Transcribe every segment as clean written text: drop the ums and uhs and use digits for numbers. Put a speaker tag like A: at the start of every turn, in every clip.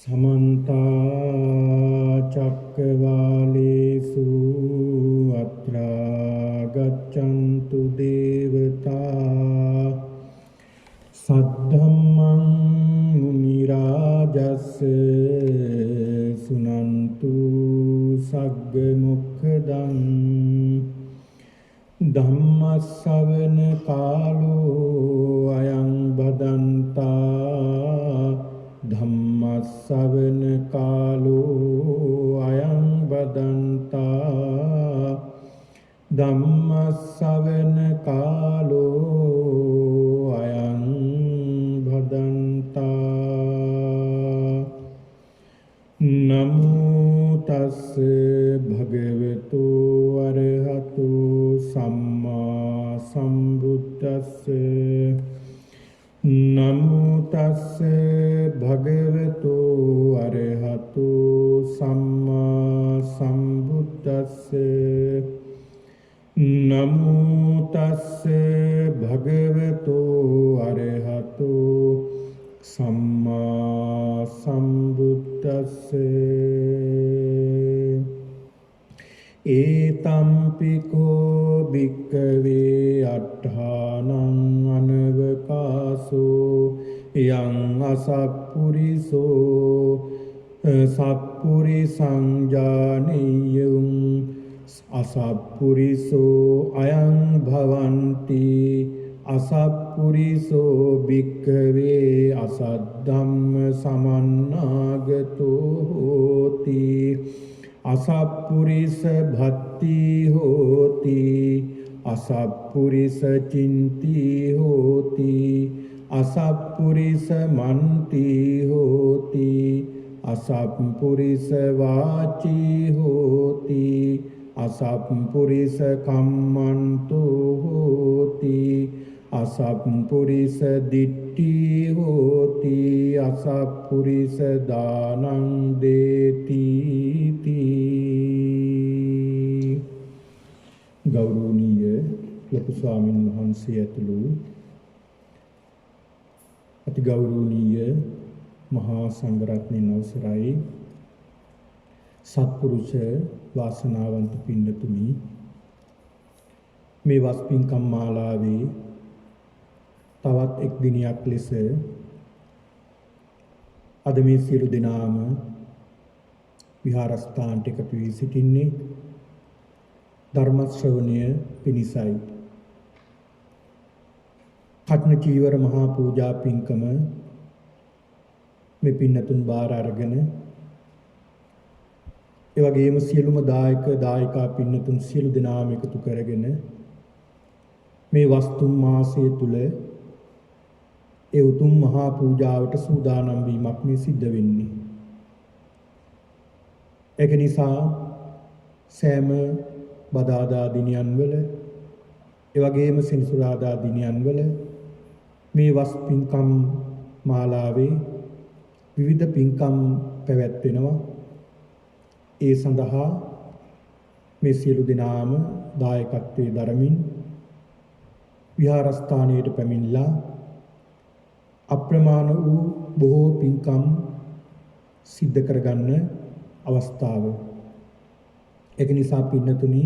A: समन्ता चक्रवालेषु अत्रा गच्छन्तु देवता सद्धम्मं मुनिराजस्य सुनन्तु सग्गमुखदं धम्मश्रवण कालो अयं भदन्ता धम्मश्रवण कालो अयं भदन्ता धम्मश्रवण कालो अयं भदन्ता नमो तस्से भगवतो अरहतो सम्मा सम्बुद्धस्से नमो तस्से भगवतो अरहतो सम्मा सम्बुद्धस्से नमो तस्से भगवतो अरहतो सम्मा सम्बुद्धस्से एतम्पिको भिक्खवे अट्ठानं अनवकाशो यं असत्पुरुषो सत्पुरुषं जानीयुं असत्पुरुषो अयं भवन्ति असत्पुरुषो भिक्खवे असद्धम्म समन्नागतो होति असत्पुरुष भक्ति होति असत्पुरुष चिंती होति असत्पुरुष मनती होति असत्पुरुष वाची होति असत्पुरुष कम्मन्तो होति असत्पुरुष दिट्ठी होति असत्पुरुष दानं देति गौरवनीय ලොකු ස්වාමීන් වහන්සේ ඇතුළු අති ගෞරවනීය මහා සංඝරත්නයන් අවසරයි සත්පුරුෂ වාසනාවන්ත පින්වතුනි මේ වස්පින්කම් මාලාවේ තවත් එක් දිනයක් ලෙස අද මේ සියලු දෙනාම විහාරස්ථානට එකතු වී සිටින්නේ ධර්ම ශ්‍රවණය පිණිසයි. කටන චීවර මහා පූජා පින්කම මේ පින්නතුන් බාර අරගෙන ඒ වගේම සියලුම දායක දායිකා පින්නතුන් සියලු දෙනාම එකතු කරගෙන මේ වස්තුම් මාසය තුල ඒ උතුම් මහා පූජාවට සූදානම් වීමක් මේ සිද්ධ වෙන්නේ. ඒක නිසා සෑම බදාදා දිනයන් වල ඒ වගේම සෙනසුරාදා දිනයන් වල මේ වස් පින්කම් මාලාවේ විවිධ පින්කම් පැවැත්වෙනවා. ඒ සඳහා මේ සියලු දෙනාම දායකත්වයේ දරමින් විහාරස්ථානයට පැමිණලා අප්‍රමාණ වූ බොහෝ පින්කම් සිද්ධ කරගන්න අවස්ථාව. ඒක නිසා පින්නතුනි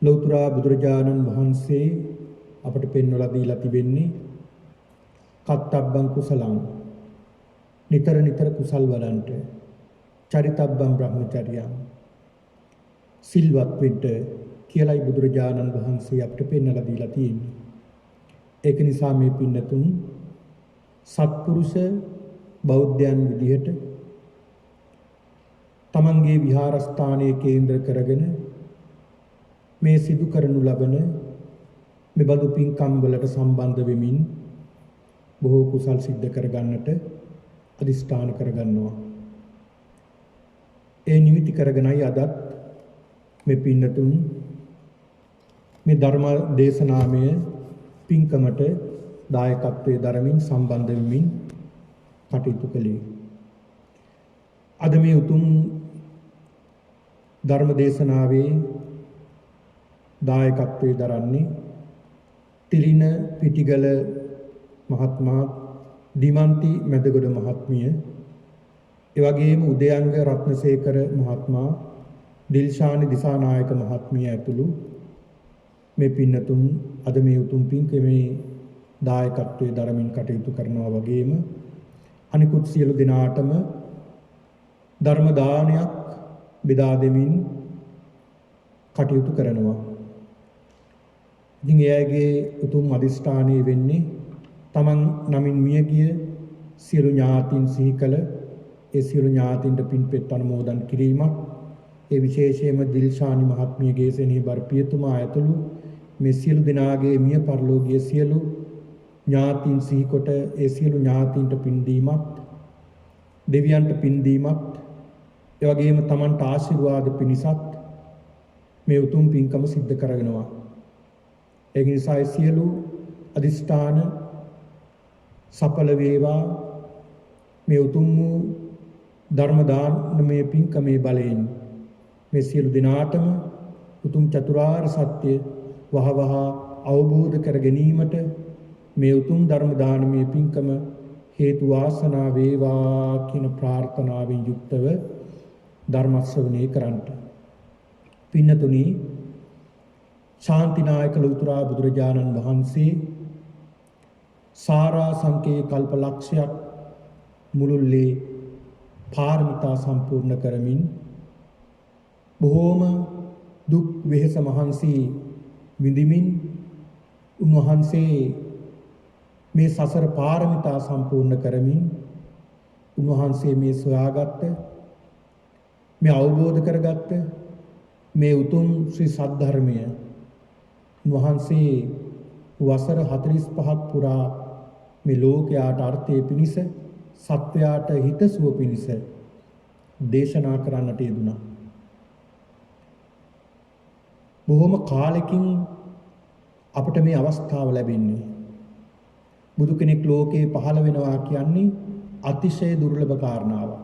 A: ලෞතර බුදුරජාණන් වහන්සේ අපට පෙන්වලා දීලා තිබෙන්නේ කත්තබ්බං කුසලං නිතර නිතර කුසල් වලන්ට චරිතබ්බං බ්‍රහ්මචර්යං සිල්වත් වෙන්න කියලායි බුදුරජාණන් වහන්සේ අපට පෙන්වලා දීලා තියෙන්නේ. ඒක නිසා මේ පින්නතුන් සත්පුරුෂ බෞද්ධයන් විදිහට තමන්ගේ විහාරස්ථානයේ කේන්ද්‍ර කරගෙන මේ සිදු කරනු ලබන මේ බඳු පින්කම් වලට සම්බන්ධ වෙමින් බොහෝ කුසල් සිද්ධ කරගන්නට අදිස්ථාන කරගන්නවා. ඒ නිමිති කරගෙනයි අදත් මේ පින්නතුන් මේ ධර්ම දේශනාමය පින්කමට දායකත්වයේ දරමින් සම්බන්ධ වෙමින් කටයුතු කළේ. අද මේ උතුම් ධර්ම දේශනාවේ දායකත්වයේ දරන්නේ තිලින පිටිගල මහත්මයා, දිමන්ති මැදගොඩ මහත්මිය, ඒ වගේම උදයංග රත්නසේකර මහත්මයා, දිල්ෂානි දිසානායක මහත්මිය ඇතුළු මේ පින්නතුන් අද මේ උතුම් පින්කමේ දායකත්වයේ දරමින් කටයුතු කරනවා වගේම අනිකුත් සියලු දෙනාටම ධර්ම දානයක් බෙදා දෙමින් කටයුතු කරනවා. ඉතින් එයාගේ උතුම් අදිෂ්ඨානීය වෙන්නේ තමන් නමින් මියගිය සියලු ඥාතීන් සිහි කළ ඒ සියලු ඥාතීන්ට පින්පෙත් අනුමෝදන් කිරීමක්. ඒ විශේෂයෙන්ම දිල්ෂානි මහත්මියගේ සෙනෙහබර පියතුමා ඇතුළු මේ සියලු දෙනාගේ මිය පරලෝකීය සියලු ඥාතීන් සිහි කොට ඒ සියලු ඥාතීන්ට පින් දීමක්, දෙවියන්ට පින් දීමක්, ඒ වගේම තමන්ට ආශිර්වාද පිණිසත් මේ උතුම් පින්කම සිද්ධ කරගෙනවා. ඒ නිසා සියලු අදිෂ්ඨාන සඵල වේවා. මේ උතුම් වූ ධර්ම දානමය පින්කමේ බලයෙන් මේ සියලු දිනාටම උතුම් චතුරාර්ය සත්‍ය වහවහ අවබෝධ කර ගැනීමට මේ උතුම් ධර්ම දානමය පින්කම හේතු වාසනා වේවා කියන ප්‍රාර්ථනාවෙන් යුක්තව ධර්ම ශ්‍රවණය කරන්ට. පින්නතුනි, ශාන්තිනායක ලෞතුරා බුදුරජාණන් වහන්සේ සාරා සංකේ කල්ප ලක්ෂයක් මුළුල්ලේ පාරමිතා සම්පූර්ණ කරමින් බොහෝම දුක් වෙහෙස මහන්සි විඳිමින් උන්වහන්සේ මේ සසර පාරමිතා සම්පූර්ණ කරමින් උන්වහන්සේ මේ සොයාගත්ත, මේ අවබෝධ කරගත්ත මේ උතුම් ශ්‍රී සද්ධර්මය උන්වහන්සේ වසර 45ක් පුරා මේ ලෝකයාට අර්ථය පිණිස, සත්වයාට හිතසුව පිණිස දේශනා කරන්නට යෙදුණා. බොහොම කාලෙකින් අපට මේ අවස්ථාව ලැබෙන්නේ. බුදු කෙනෙක් ලෝකේ පහළ වෙනවා කියන්නේ අතිශය දුර්ලභ කාරණාවක්.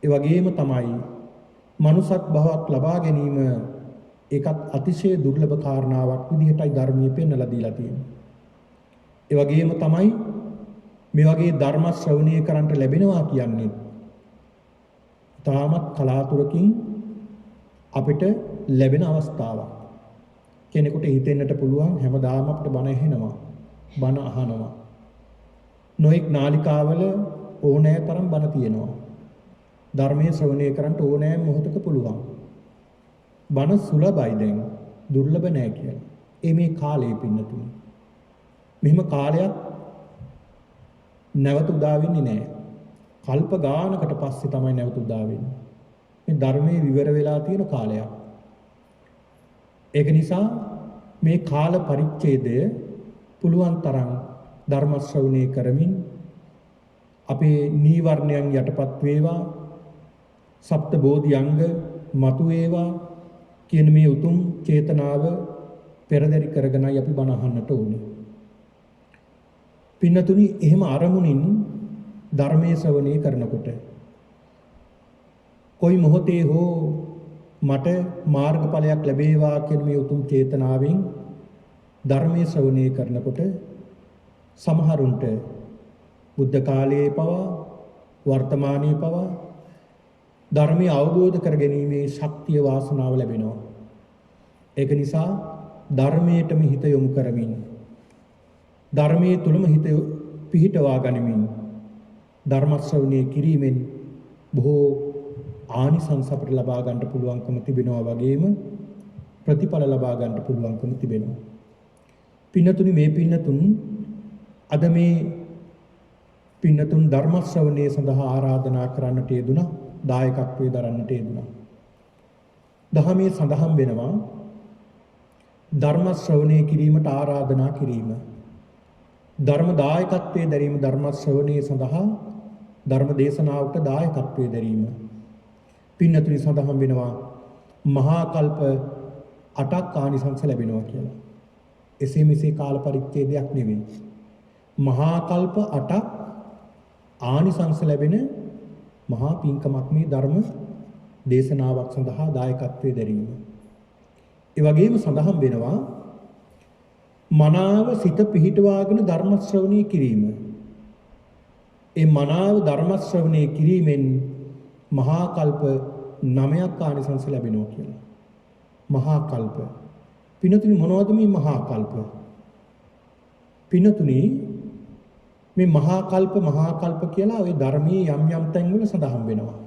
A: ඒ වගේම තමයි මනුසත් භවයක් ලබා ගැනීම ඒකත් අතිශය දුර්ලභ කාරණාවක් විදිහටයි ධර්මයේ පෙන්වලා දීලා තියෙන්නේ. ඒ වගේම තමයි මේ වගේ ධර්ම ශ්‍රවණය කරන්ට ලැබෙනවා කියන්නේ තාමත් කලාතුරකින් අපිට ලැබෙන අවස්ථාවක්. කෙනෙකුට හිතෙන්නට පුළුවන් හැමදාම අපිට බණ ඇහෙනවා, බණ අහනවා. නොඑක් නාලිකාවල ඕනෑ තරම් බණ තියෙනවා. ධර්මයේ ශ්‍රවණය කරන්ට ඕනෑම මොහොතක පුළුවන්. බණ සුලභයි දැන්, දුර්ලභ නෑ කියලා. මේ කාලේ පින්නතුනි. මෙහෙම කාලයක් නැවත උදා වෙන්නේ නෑ. කල්ප ගානකට පස්සේ තමයි නැවත උදා වෙන්නේ. මේ ධර්මයේ විවර වෙලා තියෙන කාලයක්. ඒක නිසා මේ කාල පරිච්ඡේදය පුළුවන් තරම් ධර්ම ශ්‍රවණය කරමින් අපේ නීවරණයන් යටපත් වේවා, සප්ත බෝධි අංග මතු වේවා කියන මේ උතුම් චේතනාව පෙරදරි කරගෙනයි අපි බණ අහන්නට ඕනේ. පින්නතුනි, එහෙම අරමුණින් ධර්මයේ ශ්‍රවණය කරනකොට කොයි මොහොතේ හෝ මට මාර්ගඵලයක් ලැබේවා කියන මේ උතුම් චේතනාවෙන් ධර්මයේ ශ්‍රවණය කරනකොට සමහරුන්ට බුද්ධ කාලයේ පවා වර්තමානයේ පවා ධර්මය අවබෝධ කර ගැනීමේ ශක්තිය වාසනාව ලැබෙනවා. ඒක නිසා ධර්මයටම හිත යොමු කරමින්, ධර්මයේ තුලම හිත පිහිටවා ගනිමින් ධර්ම ශ්‍රවණය කිරීමෙන් බොහෝ ආනිසංස අපට ලබා ගන්න පුළුවන්කම තිබෙනවා වගේම ප්‍රතිඵල ලබා ගන්න පුළුවන්කම තිබෙනවා. පින්නතුනි, මේ පින්නතුන් අද මේ පින්නතුන් ධර්ම ශ්‍රවණය සඳහා ආරාධනා කරන්නට යෙදුණා, දායකත්වයේ දරන්නට යෙදුණා. දහමේ සඳහන් වෙනවා ධර්ම ශ්‍රවණය කිරීමට ආරාධනා කිරීම. ධර්ම දායකත්වයේ දැරීම, ධර්ම ශ්‍රවණය සඳහා ධර්ම දේශනාවට දායකත්වයේ දැරීම. පින්නතුනි, සඳහන් වෙනවා මහා කල්ප 8ක් ආනිසංස ලැබෙනවා කියලා. එසේ මෙසේ කාල පරිච්ඡේදයක් නෙවෙයි. මහා කල්ප 8ක් ආනිසංස ලැබෙන මහා පින්කමක් මේ ධර්ම දේශනාවක් සඳහා දායකත්වයේ දැරීම. ඒ වගේම සඳහන් වෙනවා මනාව සිත පිහිටවාගෙන ධර්ම ශ්‍රවණය කිරීම. ඒ මනාව ධර්ම ශ්‍රවණය කිරීමෙන් මහා කල්ප 9ක් ආනිසංස ලැබෙනවා කියලා. මහා කල්ප. පිනතුනි මොනවද මේ මහා කල්ප? පිනතුනි මේ මහා කල්ප කියලා ওই ධර්මයේ යම් තැන්වල සඳහන් වෙනවා.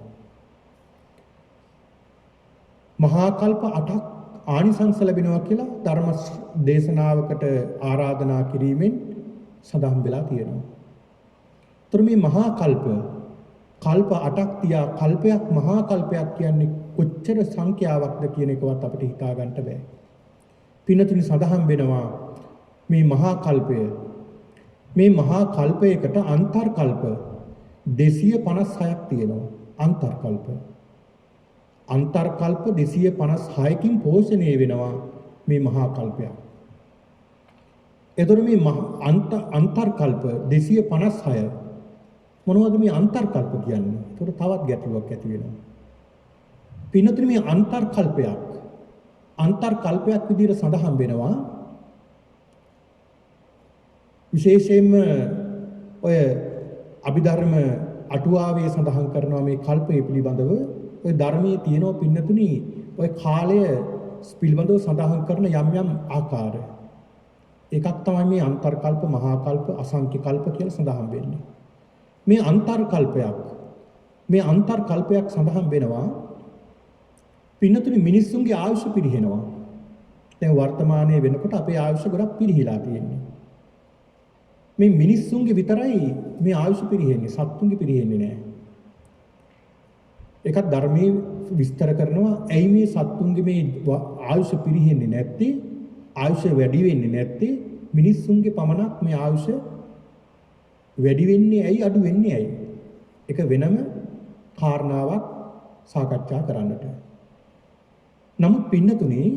A: මහා කල්ප 8ක් ආනිසංස ලැබෙනවා කියලා ධර්ම දේශනාවකට ආරාධනා කිරීමෙන් සඳහන් වෙලා තියෙනවා. ତොර මේ මහා කල්ප 8ක් තියා කල්පයක් මහා කල්පයක් කියන්නේ කොච්චර සංඛ්‍යාවක්ද කියන එකවත් අපිට හිතා ගන්න බෑ. පිනතුනි සඳහන් වෙනවා මේ මහා කල්පය මේ මහා කල්පයකට අන්තර් කල්ප 256ක් තියෙනවා. අන්තර් කල්ප 256කින් පෝෂණය වෙනවා මේ මහා කල්පයක්. එතකොට මේ අන්තර් කල්ප 256 මොනවද මේ අන්තර් කල්ප කියන්නේ? එතකොට තවත් ගැටලුවක් ඇති වෙනවා. පින්නතුනි මේ අන්තර් කල්පයක් විදිහට සඳහන් වෙනවා. විශේෂයෙන්ම ඔය අභිධර්ම අටුවාවේ සඳහන් කරනවා මේ කල්පය පිළිබඳව ඔය ධර්මයේ තියෙනවා පින්නතුනි ඔය කාලය පිළිබඳව සඳහන් කරන යම් ආකාර. එකක් තමයි මේ අන්තර් කල්ප, මහා කල්ප, අසංඛ්‍ය කල්ප කියලා සඳහන් වෙන්නේ. මේ අන්තර් කල්පයක් සඳහන් වෙනවා පින්නතුනි මිනිස්සුන්ගේ ආයුෂ පිරිහෙනවා. දැන් වර්තමානයේ වෙනකොට අපේ ආයුෂ ගොඩක් පිරිහිලා තියෙන්නේ. මේ මිනිස්සුන්ගේ විතරයි මේ ආයුෂ පිරිහෙන්නේ, සත්තුන්ගේ පිරිහෙන්නේ නැහැ. එකක් ධර්මයේ විස්තර කරනවා ඇයි මේ සත්තුන්ගේ මේ ආයුෂ පිරිහෙන්නේ නැත්තේ, ආයුෂ වැඩි වෙන්නේ නැත්තේ, මිනිස්සුන්ගේ පමණක් මේ ආයුෂ වැඩි වෙන්නේ ඇයි, අඩු වෙන්නේ ඇයි? ඒක වෙනම කාරණාවක් සාකච්ඡා කරන්නට. නමුත් පින්නතුනේ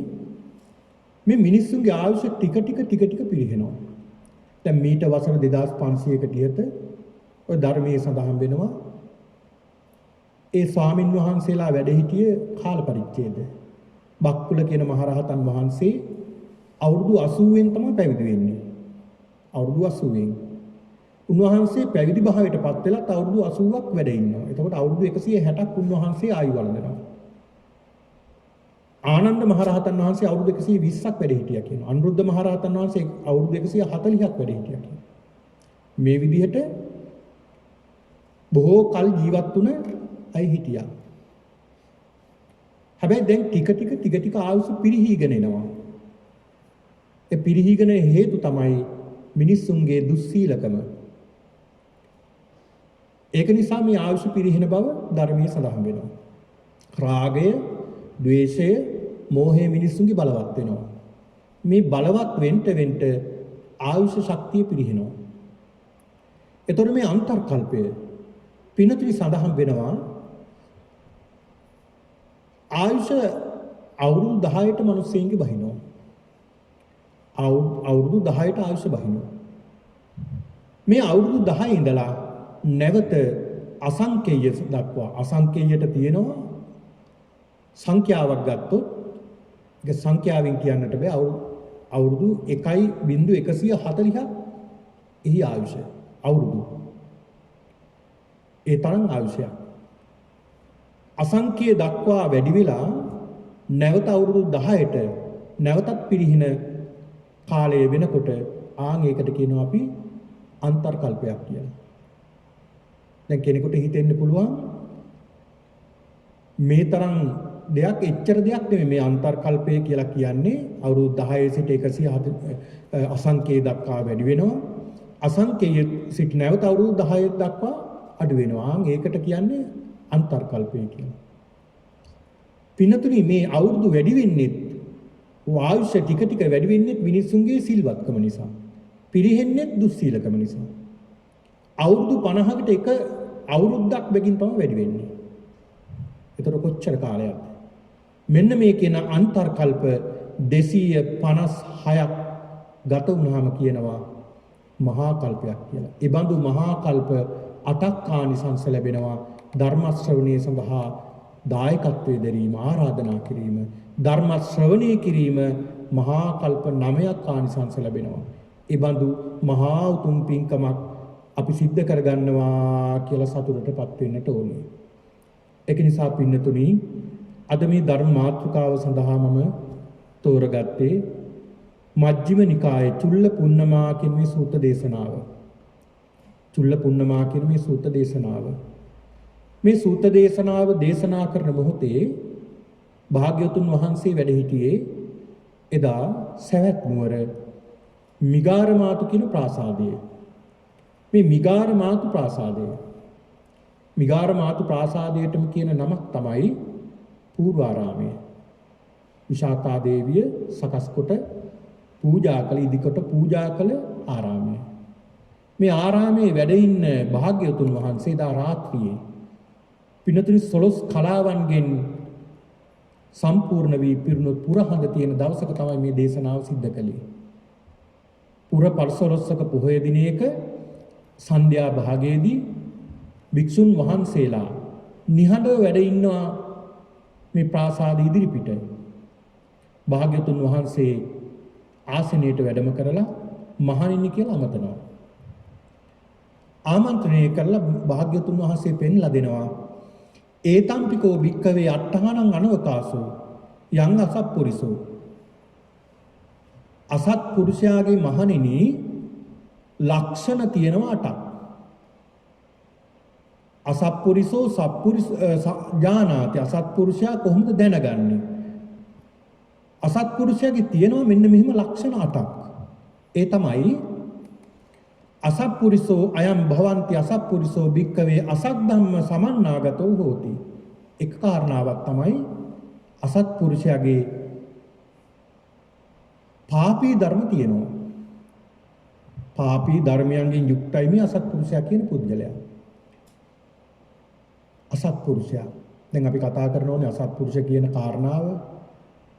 A: මේ මිනිස්සුන්ගේ ආයුෂ ටික පිරිහෙනවා. දැන් මීට වසර 2500කට ඉහත ඔය ධර්මයේ සඳහන් වෙනවා ඒ ස්වාමින් වහන්සේලා වැඩ සිටිය කාල පරිච්ඡේද. බක්කුල කියන මහරහතන් වහන්සේ අවුරුදු 80න් තමයි පැවිදි වෙන්නේ. අවුරුදු 80න්. උන්වහන්සේ පැවිදි භාවයට පත් වෙලත් අවුරුදු 80ක් වැඩ ඉන්නවා. එතකොට අවුරුදු 160ක් උන්වහන්සේ ආයු වළඳනවා. ආනන්ද මහරහතන් වහන්සේ අවුරුදු 120ක් වැඩ හිටියා කියනවා. අනුරුද්ධ මහරහතන් වහන්සේ අවුරුදු 140ක් වැඩ හිටියා කියනවා. මේ විදිහට බොහෝ කල් ජීවත් වුණ අය හිටියා. හැබැයි දැන් ටික ආයුෂ පිරිහීගෙන එනවා. ඒ පිරිහීගෙන හේතු තමයි මිනිස්සුන්ගේ දුස්සීලකම. ඒක නිසා මේ ආයුෂ පිරිහෙන බව ධර්මයේ සඳහන් වෙනවා. රාගය, ද්වේෂය, මෝහය මිනිස්සුන්ගේ බලවත් වෙනවා. මේ බලවත් වෙන්න ආයුෂ ශක්තිය පිරිහෙනවා. එතකොට මේ අන්තර් කල්පය පිනතුනි සඳහන් වෙනවා ආයුෂ අවුරුදු 10ට මිනිස්සුන්ගේ බහිනවා. අවුරුදු 10ට ආයුෂ බහිනවා. මේ අවුරුදු 10 ඉඳලා නැවත අසංකේය දක්වා අසංකේයයට තියෙනවා සංඛ්‍යාවක් ගත්තොත් ඒක සංඛ්‍යාවෙන් කියන්නට බෑ අවුරුදු 1.140ක් එහි ආයුෂ අවුරුදු ඒ තරම් ආයුෂයක් අසංඛ්‍ය දක්වා වැඩි වෙලා නැවත අවුරුදු 10ට නැවතත් පිරිහින කාලය වෙනකොට ඒකට කියනවා අපි අන්තර් කල්පයක් කියලා. දැන් කෙනෙකුට හිතෙන්න පුළුවන් මේ තරම් දෙයක් එච්චර දෙයක් නෙමෙයි මේ අන්තර් කල්පය කියලා කියන්නේ අවුරුදු 10 සිට 170 අසංඛ්‍ය දක්වා වැඩි වෙනවා. අසංඛ්‍ය සිට නැවත අවුරුදු 10 දක්වා අඩු වෙනවා. ඒකට කියන්නේ අන්තර් කල්පය කියලා. පින්නතුනි මේ අවුරුදු වැඩි වෙන්නේ ආයුෂ ටික වැඩි වෙන්නේ මිනිස්සුන්ගේ සිල්වත්කම නිසා. පිරිහෙන්නේ දුස්සීලකම නිසා. අවුරුදු 50කට එක අවුරුද්දක් බැගින් තමයි වැඩි වෙන්නේ. ඒතර කොච්චර කාලයක්ද? මෙන්න මේ කියන අන්තර් කල්ප 256ක් ගත වුණාම කියනවා මහා කල්පයක් කියලා. ඒ බඳු මහා කල්ප 8ක් ආනිසංස ලැබෙනවා ධර්ම ශ්‍රවණයේ සඳහා දායකත්වයේ දැරීම ආරාධනා කිරීම ධර්ම ශ්‍රවණය කිරීම මහා කල්ප 9ක් ආනිසංස ලැබෙනවා. ඒ බඳු මහා උතුම් පින්කමක් අපි සිද්ධ කරගන්නවා කියලා සතුටටපත් වෙන්නට ඕනේ. ඒක නිසා පින්නතුනි අද මේ ධර්ම මාතෘකාව සඳහා මම තෝරගත්තේ මජ්ක්‍ධිම නිකායේ චුල්ල පුන්නමා කියන මේ සූත්‍ර දේශනාව. චුල්ල පුන්නමා කියන මේ සූත්‍ර දේශනාව. මේ සූත්‍ර දේශනාව දේශනා කරන මොහොතේ භාග්‍යවතුන් වහන්සේ වැඩ සිටියේ එදා සවැත් නුවර මිගාරමාතු කියන ප්‍රාසාදයේ. මේ මිගාරමාතු ප්‍රාසාදය. මිගාරමාතු ප්‍රාසාදයටම කියන නමක් තමයි පූර්වාරාමය. විශාඛා දේවිය සකස් කොට පූජා කළ ඉදිකොට පූජා කළ ආරාමය. මේ ආරාමයේ වැඩ ඉන්න භාග්‍යවතුන් වහන්සේ දා රාත්‍රියේ පින්නතුනි 12 කලාවන්ගෙන් සම්පූර්ණ වී පිරුණු පුරහඳ තියෙන දවසක තමයි මේ දේශනාව සිද්ධ කළේ. පුර පරිසරොස්සක පොහොය දිනයක සන්ධ්‍යා භාගයේදී භික්ෂුන් වහන්සේලා නිහඬව වැඩ ඉන්නවා මේ ප්‍රාසාද ඉදිරිපිට. භාග්‍යවතුන් වහන්සේ ආසනයට වැඩම කරලා මහණෙනි කියලා අමතනවා. ආමන්ත්‍රණය කරලා භාග්‍යවතුන් වහන්සේ පෙන්ලා දෙනවා. ඒතම්පිකෝ භික්කවේ අට්ඨානං අනවකාසෝ යං අසත්පුරිසෝ. අසත්පුරුෂයාගේ මහණෙනි ලක්ෂණ තියෙනවා 8ක්. අසත්පුරිසෝ සත්පුරිස ඥානාති. අසත්පුරුෂයා කොහොමද දැනගන්නේ? අසත්පුරුෂයාගේ තියෙනවා මෙන්න මෙහිම ලක්ෂණ 8ක්. ඒ තමයි අසත්පුරිසෝ අයම් භවಂತಿ අසත්පුරිසෝ භික්කවේ අසද්ධම්ම සමන්නාගතෝ හෝති. එක කාරණාවක් තමයි අසත්පුරුෂයාගේ පාපී ධර්ම තියෙනවා. පාපී ධර්මයන්ගෙන් යුක්තයි මේ අසත්පුරුෂයා කියන පුද්ගලයා. අසත්පුරුෂයා. දැන් අපි කතා කරනෝනේ අසත්පුරුෂ කියන කාරණාව